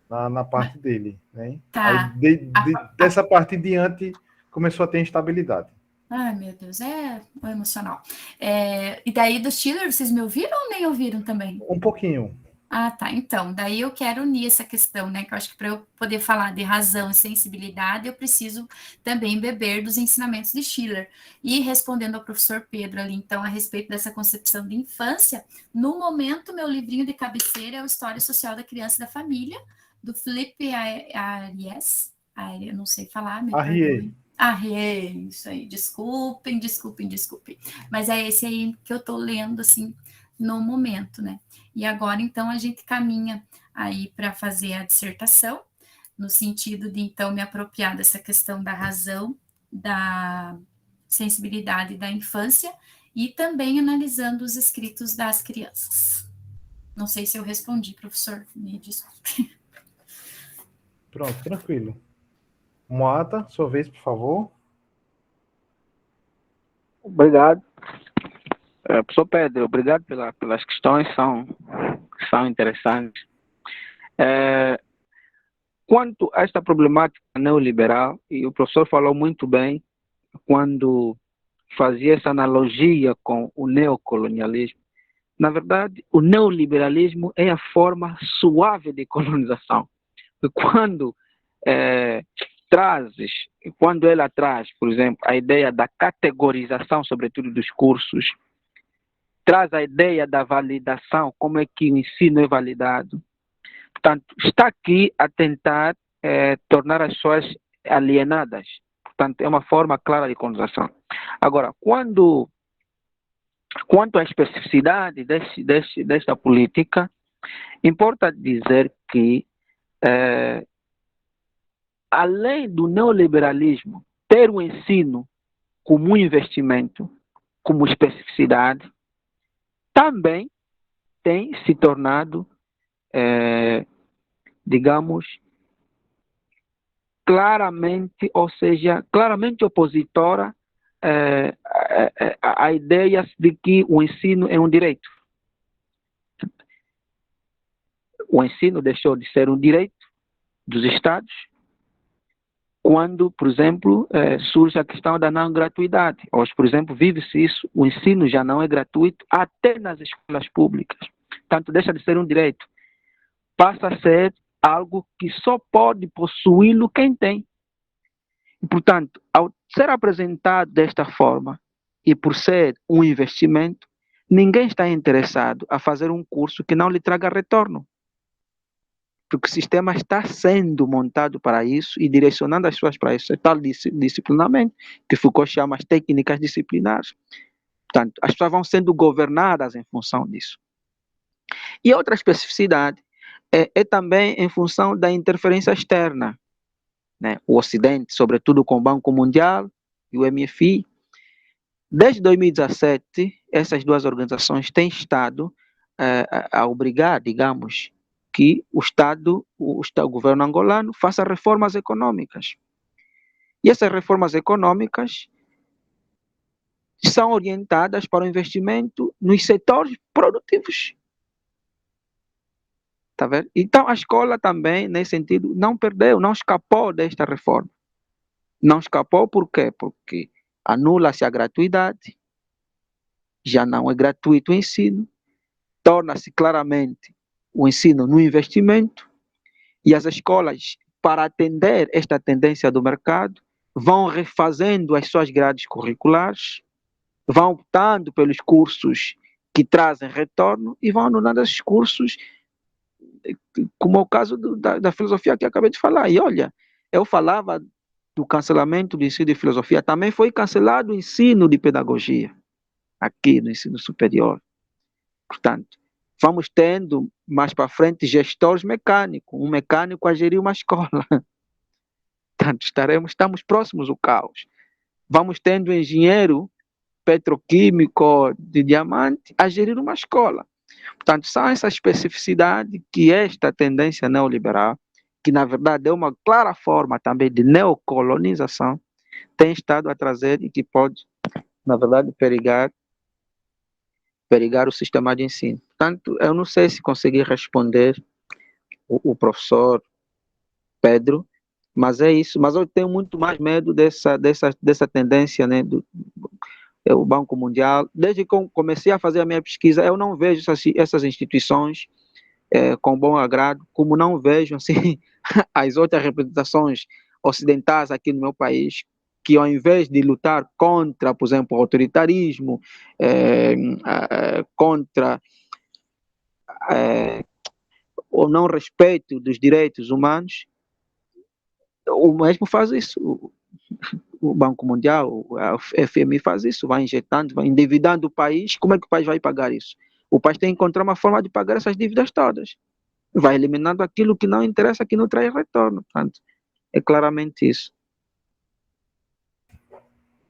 na parte dele, né? Tá. Aí, dessa parte em diante, começou a ter instabilidade. Ai, meu Deus, é emocional. E daí do Schiller, vocês me ouviram ou nem ouviram também? Um pouquinho. Ah, tá. Então, daí eu quero unir essa questão, né? Que eu acho que para eu poder falar de razão e sensibilidade, eu preciso também beber dos ensinamentos de Schiller. E respondendo ao professor Pedro ali, então, a respeito dessa concepção de infância, no momento, meu livrinho de cabeceira é o História Social da Criança e da Família, do Felipe Ariès. Eu não sei falar, me perdoem. Isso aí, desculpem. Mas é esse aí que eu tô lendo, assim, no momento, né? E agora, então, a gente caminha aí para fazer a dissertação, no sentido de, então, me apropriar dessa questão da razão, da sensibilidade da infância e também analisando os escritos das crianças. Não sei se eu respondi, professor, me desculpe. Pronto, tranquilo. Moata, sua vez, por favor. Obrigado. Professor Pedro, obrigado pelas questões, são interessantes. quanto a esta problemática neoliberal, e o professor falou muito bem quando fazia essa analogia com o neocolonialismo, na verdade, o neoliberalismo é a forma suave de colonização. E quando ela traz, por exemplo, a ideia da categorização, sobretudo dos cursos, traz a ideia da validação, como é que o ensino é validado. Portanto, está aqui a tentar tornar as pessoas alienadas. Portanto, é uma forma clara de colonização. Agora, quanto à especificidade desta política, importa dizer que, além do neoliberalismo ter o ensino como um investimento, como especificidade, também tem se tornado, digamos, claramente opositora a ideias de que o ensino é um direito. O ensino deixou de ser um direito dos Estados quando, por exemplo, surge a questão da não gratuidade. Hoje, por exemplo, vive-se isso, o ensino já não é gratuito até nas escolas públicas. Portanto, deixa de ser um direito. Passa a ser algo que só pode possuí-lo quem tem. E, portanto, ao ser apresentado desta forma e por ser um investimento, ninguém está interessado a fazer um curso que não lhe traga retorno. Porque o sistema está sendo montado para isso e direcionando as pessoas para isso. É tal disciplinamento que Foucault chama as técnicas disciplinares. Portanto, as pessoas vão sendo governadas em função disso. E outra especificidade é também em função da interferência externa, né? O Ocidente, sobretudo com o Banco Mundial e o MFI. Desde 2017, essas duas organizações têm estado a obrigar, digamos, que o governo angolano faça reformas econômicas. E essas reformas econômicas são orientadas para o investimento nos setores produtivos. Tá vendo? Então, a escola também, nesse sentido, não perdeu, não escapou desta reforma. Não escapou por quê? Porque anula-se a gratuidade, já não é gratuito o ensino, torna-se claramente o ensino no investimento, e as escolas, para atender esta tendência do mercado, vão refazendo as suas grades curriculares, vão optando pelos cursos que trazem retorno e vão anulando esses cursos, como é o caso da filosofia que eu acabei de falar. E olha, eu falava do cancelamento do ensino de filosofia, também foi cancelado o ensino de pedagogia, aqui no ensino superior. Portanto, vamos tendo mais para frente gestores mecânicos, um mecânico a gerir uma escola. Portanto, estamos próximos do caos. Vamos tendo engenheiro petroquímico de diamante a gerir uma escola. Portanto, são essa especificidade que esta tendência neoliberal, que na verdade é uma clara forma também de neocolonização, tem estado a trazer e que pode, na verdade, perigar o sistema de ensino. Portanto, eu não sei se consegui responder o professor Pedro, mas é isso. Mas eu tenho muito mais medo dessa tendência, né, o Banco Mundial. Desde que eu comecei a fazer a minha pesquisa, eu não vejo essas instituições com bom agrado, como não vejo assim, as outras representações ocidentais aqui no meu país, que ao invés de lutar contra, por exemplo, o autoritarismo, contra o não respeito dos direitos humanos, o mesmo faz isso. O Banco Mundial, a FMI faz isso, vai injetando, vai endividando o país. Como é que o país vai pagar isso? O país tem que encontrar uma forma de pagar essas dívidas todas. Vai eliminando aquilo que não interessa, que não traz retorno. Portanto, é claramente isso.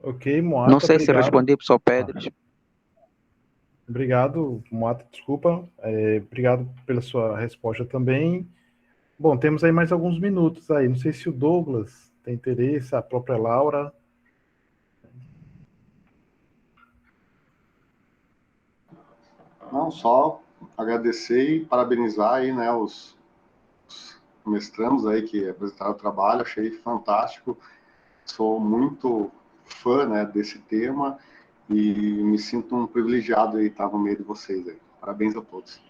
Ok, Moata, não sei obrigado. se respondi para o professor Pedro. Obrigado, Moata, desculpa. Obrigado pela sua resposta também. Bom, temos aí mais alguns minutos aí. Não sei se o Douglas tem interesse, a própria Laura. Não, só agradecer e parabenizar aí, né, os mestrandos aí que apresentaram o trabalho, achei fantástico, sou muito fã, né, desse tema e me sinto um privilegiado aí estar no meio de vocês aí. Parabéns a todos.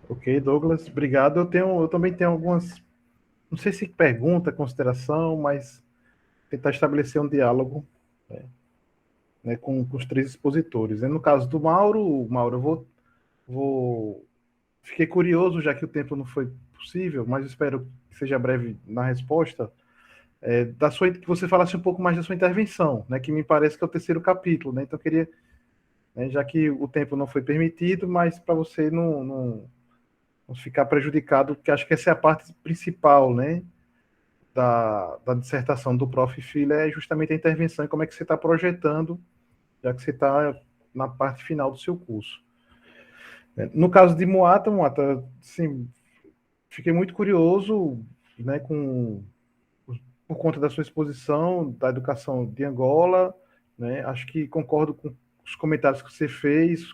Ok, Douglas, obrigado. Eu também tenho algumas, não sei se pergunta, consideração, mas tentar estabelecer um diálogo, né, com os três expositores. No caso do Mauro, eu fiquei curioso, já que o tempo não foi possível, mas espero que seja breve na resposta, que você falasse um pouco mais da sua intervenção, né, que me parece que é o terceiro capítulo, né, então eu queria, né, já que o tempo não foi permitido, mas para você não ficar prejudicado, porque acho que essa é a parte principal, né, da dissertação do Prof. Filho, é justamente a intervenção e como é que você está projetando, já que você está na parte final do seu curso. No caso de Moata, sim, fiquei muito curioso, né, por conta da sua exposição da educação de Angola, né, acho que concordo com os comentários que você fez,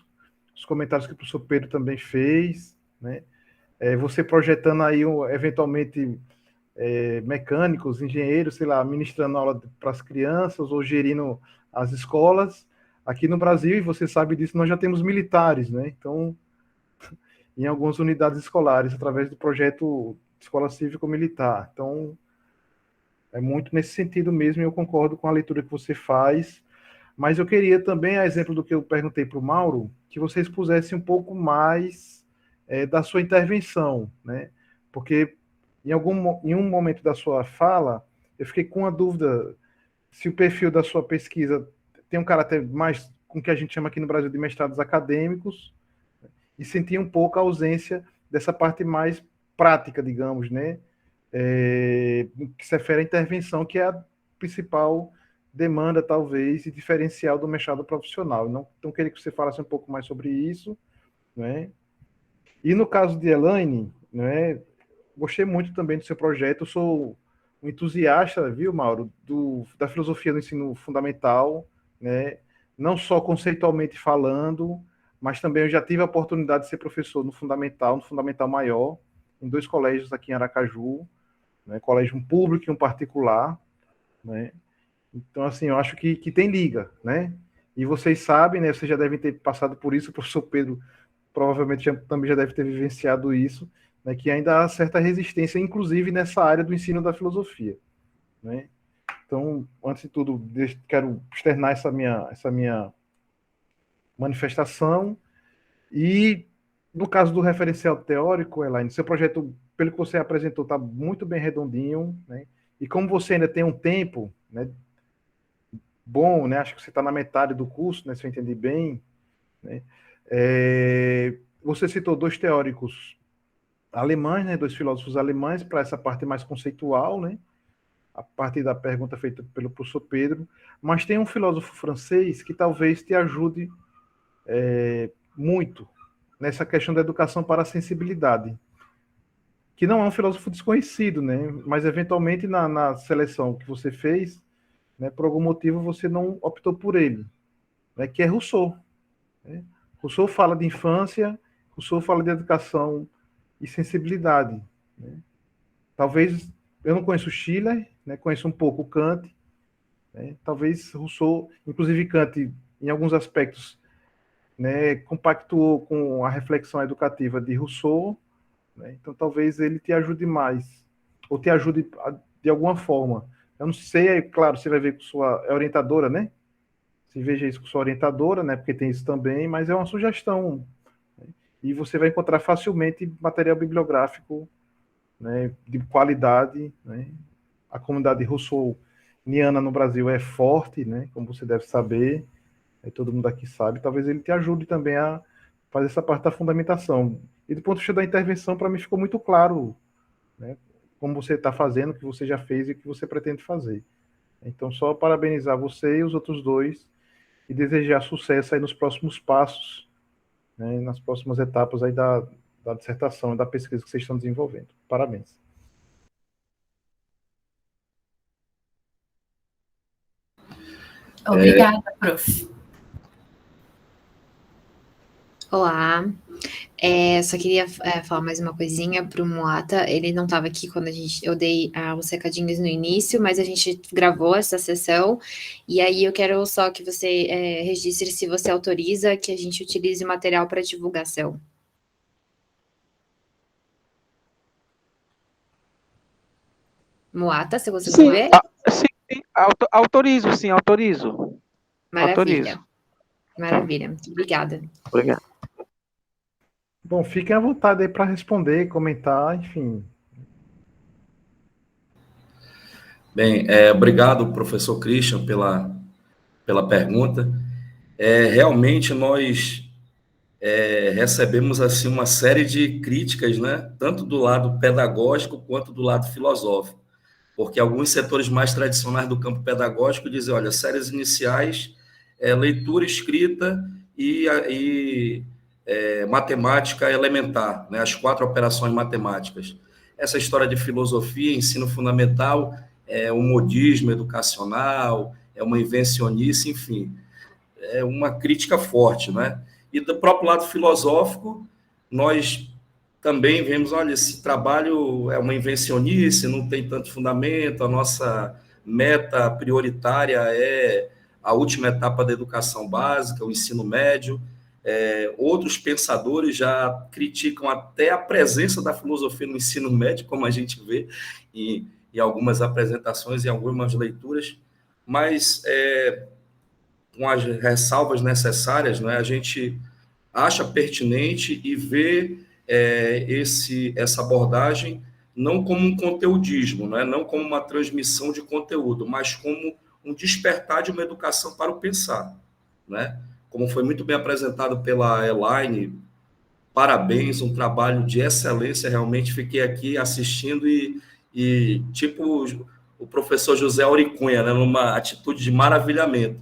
os comentários que o professor Pedro também fez, né, você projetando aí, eventualmente, mecânicos, engenheiros, sei lá, ministrando aula para as crianças ou gerindo as escolas. Aqui no Brasil, e você sabe disso, nós já temos militares, né, então, em algumas unidades escolares, através do projeto Escola Cívico-Militar. Então, é muito nesse sentido mesmo, e eu concordo com a leitura que você faz, mas eu queria também, a exemplo do que eu perguntei para o Mauro, que você expusesse um pouco mais da sua intervenção, né? Porque em um momento da sua fala, eu fiquei com a dúvida se o perfil da sua pesquisa tem um caráter mais, com o que a gente chama aqui no Brasil de mestrados acadêmicos, e senti um pouco a ausência dessa parte mais prática, digamos, né? Que se refere à intervenção, que é a principal demanda, talvez, e diferencial do mestrado profissional. Então, queria que você falasse um pouco mais sobre isso, né? E no caso de Elaine, né, gostei muito também do seu projeto, eu sou um entusiasta, viu, Mauro, da filosofia do ensino fundamental, né? Não só conceitualmente falando, mas também eu já tive a oportunidade de ser professor no Fundamental Maior, em 2 colégios aqui em Aracaju, né, colégio público e um particular, né? Então, assim, eu acho que tem liga, né? E vocês sabem, né, vocês já devem ter passado por isso, o professor Pedro provavelmente também já deve ter vivenciado isso, né, que ainda há certa resistência, inclusive nessa área do ensino da filosofia, né? Então, antes de tudo, quero externar essa minha manifestação. E no caso do referencial teórico, Elaine, seu projeto, pelo que você apresentou, está muito bem redondinho, né? E como você ainda tem um tempo, né, bom, né, acho que você está na metade do curso, né, se eu entendi bem, né, você citou 2 teóricos alemães, né, 2 filósofos alemães, para essa parte mais conceitual, né, a partir da pergunta feita pelo professor Pedro, mas tem um filósofo francês que talvez te ajude muito nessa questão da educação para a sensibilidade, que não é um filósofo desconhecido, né? Mas eventualmente na seleção que você fez, né, por algum motivo você não optou por ele, né, que é Rousseau, né? Rousseau fala de infância, Rousseau fala de educação e sensibilidade, né? Talvez eu não conheço Schiller, né, conheço um pouco Kant, né? Talvez Rousseau, inclusive Kant, em alguns aspectos, né, compactuou com a reflexão educativa de Rousseau, né? Então talvez ele te ajude mais, ou te ajude de alguma forma. Eu não sei, é claro, você vai ver com sua orientadora, né? Você veja isso com sua orientadora, né? Porque tem isso também, mas é uma sugestão, né? E você vai encontrar facilmente material bibliográfico, né, de qualidade, né? A comunidade Rousseauiana no Brasil é forte, né? Como você deve saber, todo mundo aqui sabe. Talvez ele te ajude também a fazer essa parte da fundamentação. E do ponto de vista da intervenção, para mim ficou muito claro, né, como você está fazendo, o que você já fez e o que você pretende fazer. Então, só parabenizar você e os outros 2 e desejar sucesso aí nos próximos passos, né, nas próximas etapas aí da dissertação e da pesquisa que vocês estão desenvolvendo. Parabéns. Obrigada, prof. Olá. Só queria falar mais uma coisinha para o Moata. Ele não estava aqui quando eu dei os recadinhos no início, mas a gente gravou essa sessão. E aí eu quero só que você registre se você autoriza que a gente utilize o material para divulgação. Moata, você conseguiu ver? Sim, autorizo, sim, autorizo. Maravilha. Autorizo. Maravilha, muito obrigada. Obrigado. Bom, fiquem à vontade aí para responder, comentar, enfim. Bem, obrigado, professor Christian, pela pergunta. Realmente, nós recebemos assim, uma série de críticas, né? Tanto do lado pedagógico quanto do lado filosófico, porque alguns setores mais tradicionais do campo pedagógico dizem, olha, séries iniciais, leitura escrita e matemática elementar, né? As 4 operações matemáticas. Essa história de filosofia, ensino fundamental, um modismo educacional, uma invencionice, enfim, é uma crítica forte, né? E do próprio lado filosófico, nós também vemos, olha, esse trabalho é uma invencionice, não tem tanto fundamento, a nossa meta prioritária é a última etapa da educação básica, o ensino médio. Outros pensadores já criticam até a presença da filosofia no ensino médio, como a gente vê em algumas apresentações e algumas leituras, mas com as ressalvas necessárias, né, a gente acha pertinente e vê essa abordagem não como um conteudismo, né, não como uma transmissão de conteúdo, mas como um despertar de uma educação para o pensar, né? Como foi muito bem apresentado pela Elaine, parabéns, um trabalho de excelência, realmente fiquei aqui assistindo e tipo o professor José Auricunha, né, numa atitude de maravilhamento,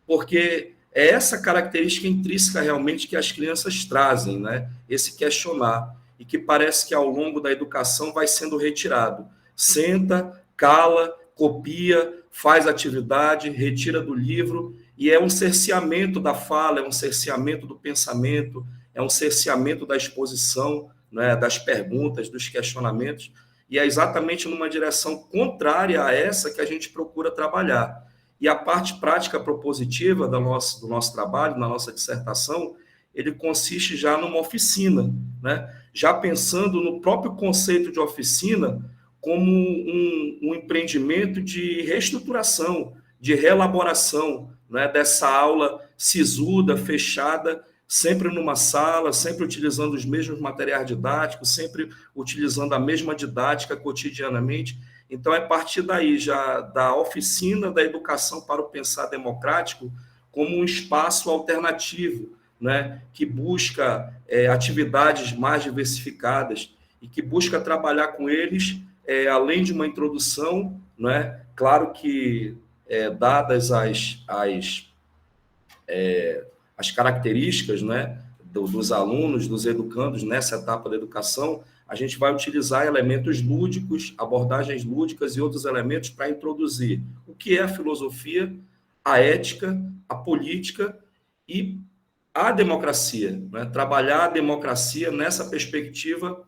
porque é essa característica intrínseca realmente que as crianças trazem, né, esse questionar, e que parece que ao longo da educação vai sendo retirado. Senta, cala, copia, faz atividade, retira do livro, e é um cerceamento da fala, é um cerceamento do pensamento, é um cerceamento da exposição, né, das perguntas, dos questionamentos, e é exatamente numa direção contrária a essa que a gente procura trabalhar. E a parte prática propositiva do nosso trabalho, na nossa dissertação, ele consiste já numa oficina, né? Já pensando no próprio conceito de oficina como um empreendimento de reestruturação, de reelaboração, né, dessa aula sisuda, fechada, sempre numa sala, sempre utilizando os mesmos materiais didáticos, sempre utilizando a mesma didática cotidianamente. Então, é a partir daí, já da oficina da educação para o pensar democrático, como um espaço alternativo, né, que busca atividades mais diversificadas e que busca trabalhar com eles, além de uma introdução, né, claro que, dadas as características, né, dos alunos, dos educandos nessa etapa da educação, a gente vai utilizar elementos lúdicos, abordagens lúdicas e outros elementos para introduzir o que é a filosofia, a ética, a política e a democracia, né? Trabalhar a democracia nessa perspectiva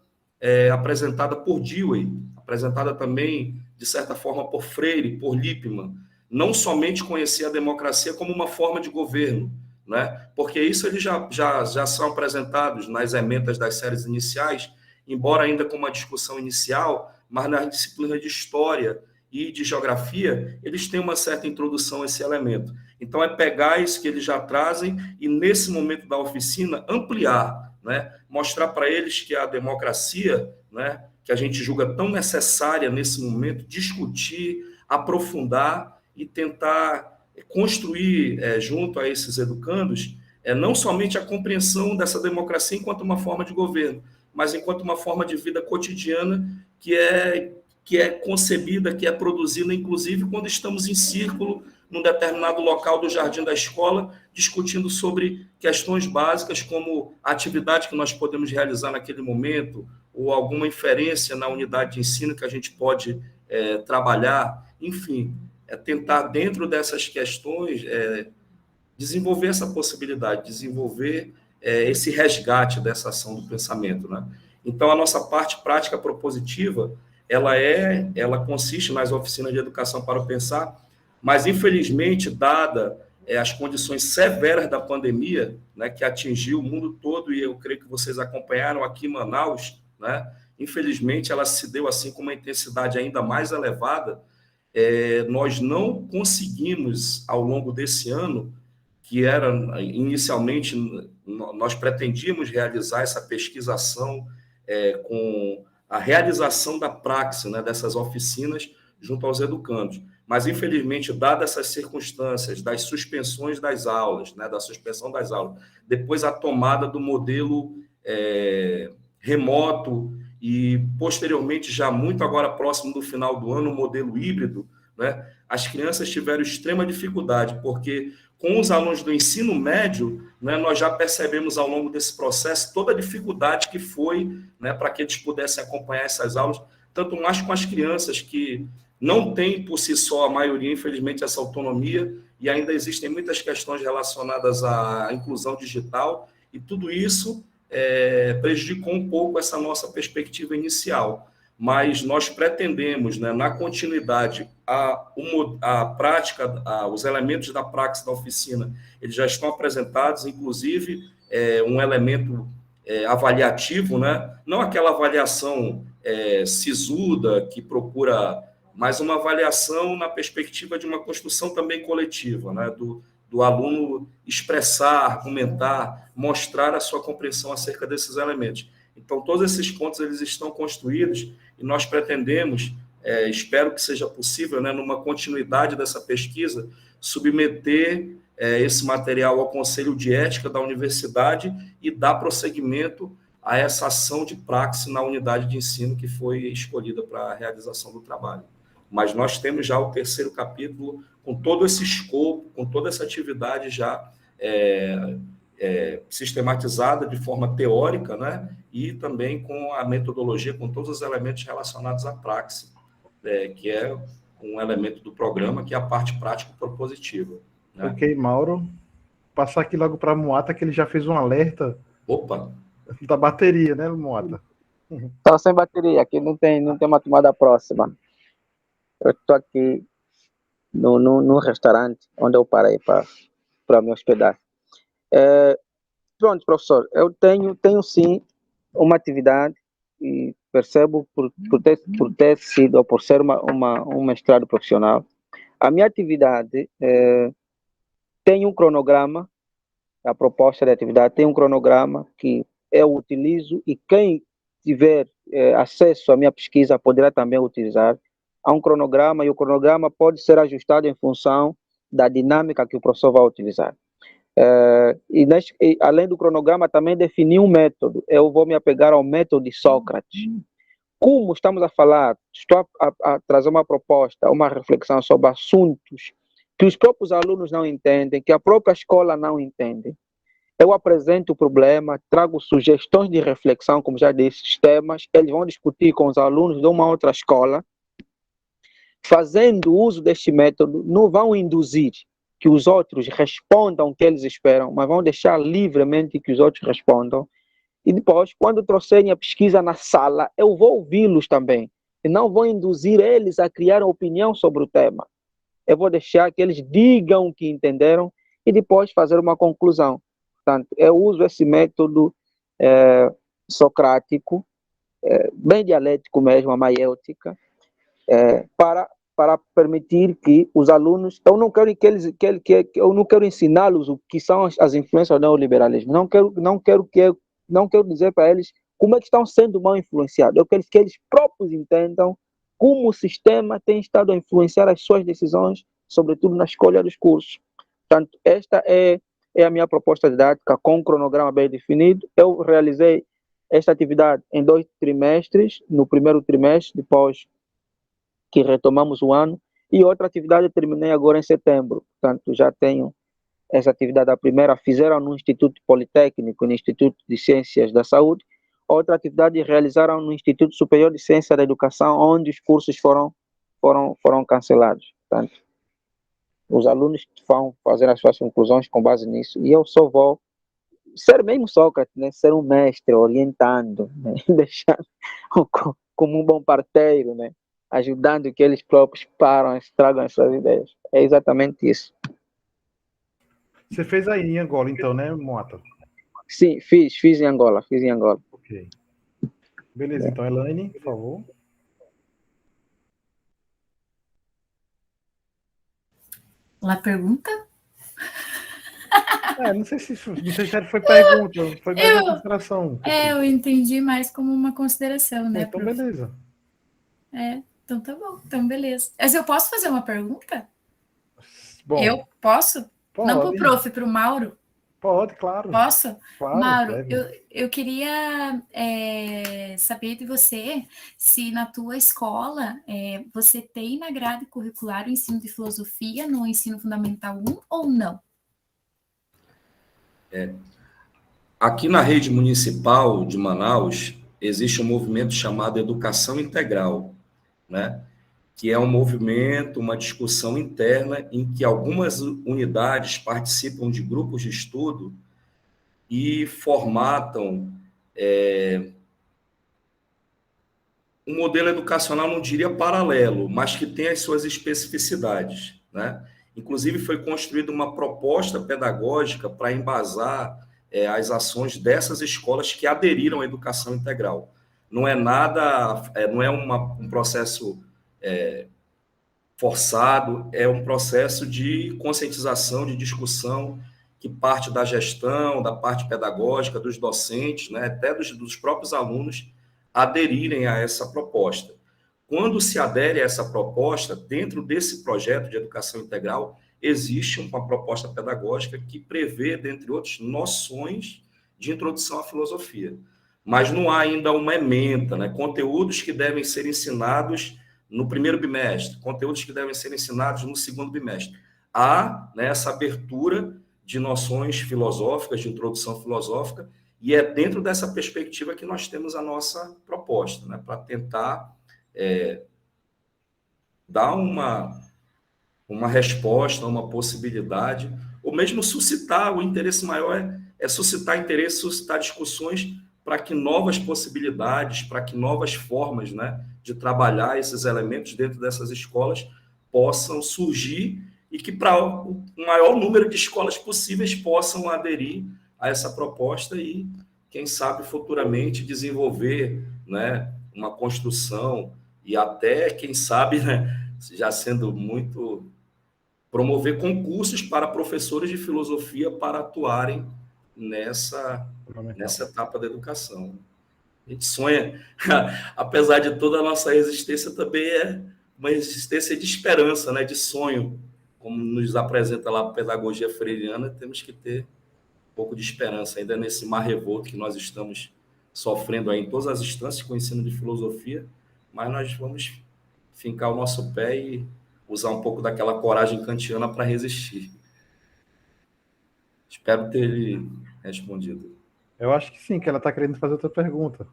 apresentada por Dewey, apresentada também, de certa forma, por Freire, por Lippmann. Não somente conhecer a democracia como uma forma de governo, né? Porque isso eles já são apresentados nas ementas das séries iniciais, embora ainda com uma discussão inicial, mas na disciplina de história e de geografia, eles têm uma certa introdução a esse elemento. Então, é pegar isso que eles já trazem e, nesse momento da oficina, ampliar, né? Mostrar para eles que a democracia, né, que a gente julga tão necessária nesse momento, discutir, aprofundar e tentar construir, junto a esses educandos, não somente a compreensão dessa democracia enquanto uma forma de governo, mas enquanto uma forma de vida cotidiana que é concebida, que é produzida, inclusive, quando estamos em círculo, num determinado local do jardim da escola, discutindo sobre questões básicas, como a atividade que nós podemos realizar naquele momento, ou alguma inferência na unidade de ensino que a gente pode trabalhar, enfim, tentar, dentro dessas questões, desenvolver essa possibilidade, desenvolver esse resgate dessa ação do pensamento, né? Então, a nossa parte prática propositiva, ela consiste nas oficinas de educação para o pensar, mas, infelizmente, dada as condições severas da pandemia, né, que atingiu o mundo todo, e eu creio que vocês acompanharam aqui em Manaus, né, infelizmente, ela se deu assim com uma intensidade ainda mais elevada. Nós não conseguimos, ao longo desse ano, que era, inicialmente, nós pretendíamos realizar essa pesquisação com a realização da praxe, né, dessas oficinas junto aos educandos. Mas, infelizmente, dadas essas circunstâncias das suspensões das aulas, né, da suspensão das aulas, depois a tomada do modelo remoto e, posteriormente, já muito agora próximo do final do ano, o modelo híbrido, né, as crianças tiveram extrema dificuldade, porque com os alunos do ensino médio, né, nós já percebemos ao longo desse processo toda a dificuldade que foi, né, para que eles pudessem acompanhar essas aulas, tanto mais com as crianças que não têm por si só, a maioria, infelizmente, essa autonomia, e ainda existem muitas questões relacionadas à inclusão digital, e tudo isso prejudicou um pouco essa nossa perspectiva inicial. Mas nós pretendemos, né, na continuidade, a prática, os elementos da praxe da oficina, eles já estão apresentados, inclusive um elemento avaliativo, né, não aquela avaliação sisuda que procura, mas uma avaliação na perspectiva de uma construção também coletiva, né, do aluno expressar, argumentar, mostrar a sua compreensão acerca desses elementos. Então, todos esses pontos eles estão construídos e nós pretendemos, espero que seja possível, né, numa continuidade dessa pesquisa, submeter esse material ao Conselho de Ética da Universidade e dar prosseguimento a essa ação de praxe na unidade de ensino que foi escolhida para a realização do trabalho. Mas nós temos já o 3º capítulo com todo esse escopo, com toda essa atividade já sistematizada de forma teórica, né? E também com a metodologia, com todos os elementos relacionados à praxe, que é um elemento do programa, que é a parte prática propositiva. Né? Ok, Mauro. Passar aqui logo para Moata, que ele já fez um alerta. Opa! Da bateria, né, Moata? Estava sem bateria, aqui não tem uma tomada próxima. Eu estou aqui no restaurante onde eu parei para me hospedar. Pronto, professor, eu tenho sim uma atividade e percebo por ter sido, ou por ser um mestrado profissional, a minha atividade tem um cronograma, a proposta de atividade tem um cronograma que eu utilizo e quem tiver acesso à minha pesquisa poderá também utilizar. Há um cronograma e o cronograma pode ser ajustado em função da dinâmica que o professor vai utilizar. Além do cronograma, também defini um método. Eu vou me apegar ao método de Sócrates. Como estamos a falar, estou a trazer uma proposta, uma reflexão sobre assuntos que os próprios alunos não entendem, que a própria escola não entende. Eu apresento o problema, trago sugestões de reflexão, como já disse, temas, eles vão discutir com os alunos de uma outra escola. Fazendo uso deste método, não vão induzir que os outros respondam o que eles esperam, mas vão deixar livremente que os outros respondam. E depois, quando trouxerem a pesquisa na sala, eu vou ouvi-los também. E não vou induzir eles a criar opinião sobre o tema. Eu vou deixar que eles digam o que entenderam e depois fazer uma conclusão. Portanto, eu uso esse método socrático, bem dialético mesmo, a maiêutica, para permitir que os alunos, eu não quero ensiná-los o que são as influências do neoliberalismo, não quero dizer para eles como é que estão sendo mal influenciados, eu quero que eles próprios entendam como o sistema tem estado a influenciar as suas decisões, sobretudo na escolha dos cursos. Portanto, esta é a minha proposta didática com um cronograma bem definido. Eu realizei esta atividade em 2 trimestres, no primeiro trimestre, depois que retomamos o ano, e outra atividade eu terminei agora em setembro. Portanto, já tenho essa atividade. A primeira fizeram no Instituto Politécnico, no Instituto de Ciências da Saúde. Outra atividade realizaram no Instituto Superior de Ciência da Educação, onde os cursos foram cancelados. Portanto, os alunos vão fazer as suas conclusões com base nisso, e eu só vou ser mesmo Sócrates, né? Ser um mestre, orientando, né? Deixar como um bom parteiro, né? Ajudando que eles próprios tragam as suas ideias. É exatamente isso. Você fez aí em Angola, então, né, Mota? Sim, fiz em Angola, Ok. Beleza, então, Elaine, por favor. La pergunta? Não sei se foi pergunta, foi mais uma consideração. Eu entendi mais como uma consideração, né, Então, prof? beleza. Então tá bom, então beleza. Mas eu posso fazer uma pergunta? Bom, Eu posso? Não para o pode. prof, para o Mauro? Pode, claro. Posso? Claro, Mauro, deve. eu queria saber de você se na tua escola você tem na grade curricular o ensino de filosofia no ensino fundamental 1 ou não? Aqui na rede municipal de Manaus, existe um movimento chamado Educação Integral, né? Que é um movimento, uma discussão interna em que algumas unidades participam de grupos de estudo e formatam um modelo educacional, não diria paralelo, mas que tem as suas especificidades, né? Inclusive, foi construída uma proposta pedagógica para embasar as ações dessas escolas que aderiram à educação integral. Não é nada, não é um processo forçado, é um processo de conscientização, de discussão, que parte da gestão, da parte pedagógica, dos docentes, né, até dos próprios alunos, aderirem a essa proposta. Quando se adere a essa proposta, dentro desse projeto de educação integral, existe uma proposta pedagógica que prevê, dentre outros, noções de introdução à filosofia. Mas não há ainda uma ementa, né? Conteúdos que devem ser ensinados no primeiro bimestre, conteúdos que devem ser ensinados no segundo bimestre. Há, né, essa abertura de noções filosóficas, de introdução filosófica, e é dentro dessa perspectiva que nós temos a nossa proposta, né, para tentar dar uma resposta, uma possibilidade, ou mesmo suscitar, o interesse maior é suscitar interesse, suscitar discussões para que novas possibilidades, para que novas formas, né, de trabalhar esses elementos dentro dessas escolas possam surgir e que para o maior número de escolas possíveis possam aderir a essa proposta e, quem sabe, futuramente desenvolver, né, uma construção e até, quem sabe, né, já sendo muito, promover concursos para professores de filosofia para atuarem nessa etapa da educação. A gente sonha, apesar de toda a nossa resistência, também é uma resistência de esperança, né, de sonho, como nos apresenta lá a pedagogia freiriana, temos que ter um pouco de esperança, ainda nesse mar revolto que nós estamos sofrendo aí em todas as instâncias com o ensino de filosofia, mas nós vamos fincar o nosso pé e usar um pouco daquela coragem kantiana para resistir. Espero ter lhe respondido. Eu acho que sim, que ela está querendo fazer outra pergunta,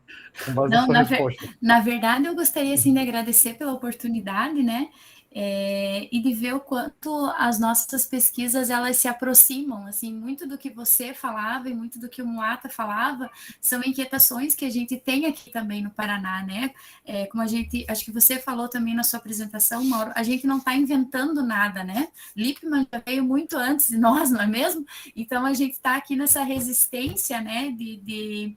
com base na sua resposta. Na verdade, eu gostaria, assim, de agradecer pela oportunidade, né, e de ver o quanto as nossas pesquisas, elas se aproximam, assim, muito do que você falava e muito do que o Moata falava, são inquietações que a gente tem aqui também no Paraná, né, como a gente, acho que você falou também na sua apresentação, Mauro, a gente não está inventando nada, né, Lippmann já veio muito antes de nós, não é mesmo? Então, a gente está aqui nessa resistência, né, de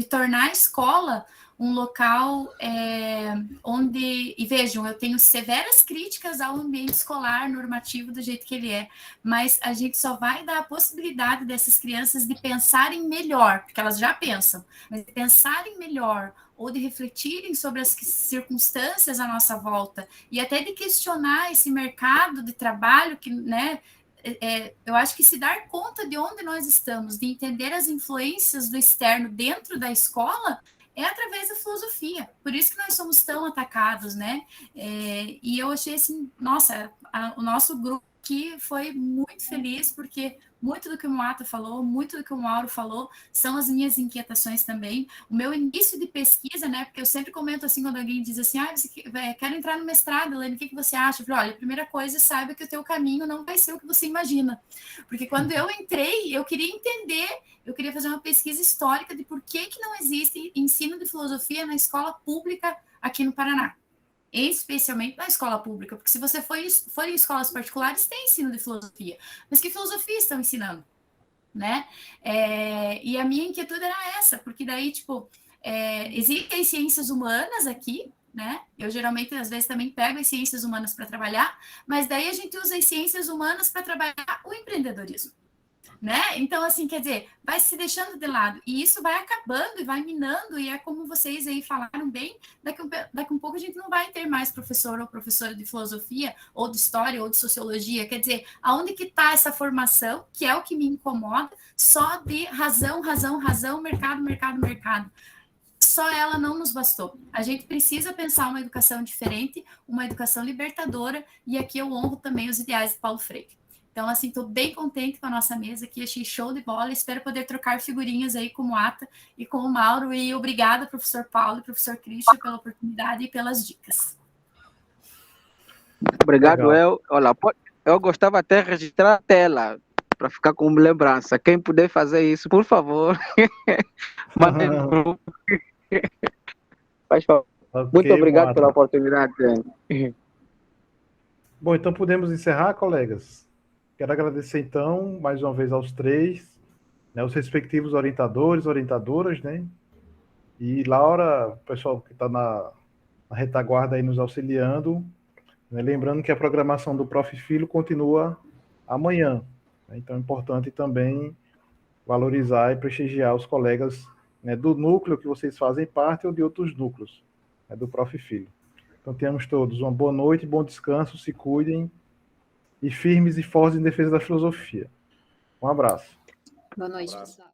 tornar a escola um local onde, e vejam, eu tenho severas críticas ao ambiente escolar normativo do jeito que ele é, mas a gente só vai dar a possibilidade dessas crianças de pensarem melhor, porque elas já pensam, mas de pensarem melhor, ou de refletirem sobre as circunstâncias à nossa volta, e até de questionar esse mercado de trabalho que, né, eu acho que se dar conta de onde nós estamos, de entender as influências do externo dentro da escola, é através da filosofia. Por isso que nós somos tão atacados, né? E eu achei assim, nossa, o nosso grupo aqui foi muito feliz, porque muito do que o Moata falou, muito do que o Mauro falou, são as minhas inquietações também. O meu início de pesquisa, né, porque eu sempre comento assim, quando alguém diz assim, quero entrar no mestrado, Helene, o que você acha? Eu falo, olha, a primeira coisa, saiba que o teu caminho não vai ser o que você imagina. Porque quando eu entrei, eu queria entender, eu queria fazer uma pesquisa histórica de por que não existe ensino de filosofia na escola pública aqui no Paraná. Especialmente na escola pública, porque se você for em escolas particulares, tem ensino de filosofia, mas que filosofia estão ensinando, né? E a minha inquietude era essa, porque daí, tipo, existem ciências humanas aqui, né? Eu geralmente, às vezes, também pego as ciências humanas para trabalhar, mas daí a gente usa as ciências humanas para trabalhar o empreendedorismo. Né? Então, assim, quer dizer, vai se deixando de lado, e isso vai acabando e vai minando, e é como vocês aí falaram bem, daqui um pouco a gente não vai ter mais professor ou professora de filosofia, ou de história, ou de sociologia, quer dizer, aonde que está essa formação, que é o que me incomoda, só de razão, mercado. Só ela não nos bastou. A gente precisa pensar uma educação diferente, uma educação libertadora, e aqui eu honro também os ideais de Paulo Freire. Então, assim, estou bem contente com a nossa mesa aqui, achei show de bola, espero poder trocar figurinhas aí com o Moata e com o Mauro, e obrigada, professor Paulo e professor Christian, pela oportunidade e pelas dicas. Obrigado, eu gostava até de registrar a tela, para ficar como lembrança. Quem puder fazer isso, por favor, mandem no grupo. Muito obrigado Moata, pela oportunidade. Bom, então podemos encerrar, colegas? Quero agradecer, então, mais uma vez aos três, né, os respectivos orientadores, orientadoras, né? E Laura, o pessoal que está na retaguarda aí nos auxiliando, né? Lembrando que a programação do Prof. Filho continua amanhã, né? Então é importante também valorizar e prestigiar os colegas, né, do núcleo que vocês fazem parte ou de outros núcleos, né, do Prof. Filho. Então tenhamos todos uma boa noite, bom descanso, se cuidem, e firmes e fortes em defesa da filosofia. Um abraço. Boa noite, pessoal.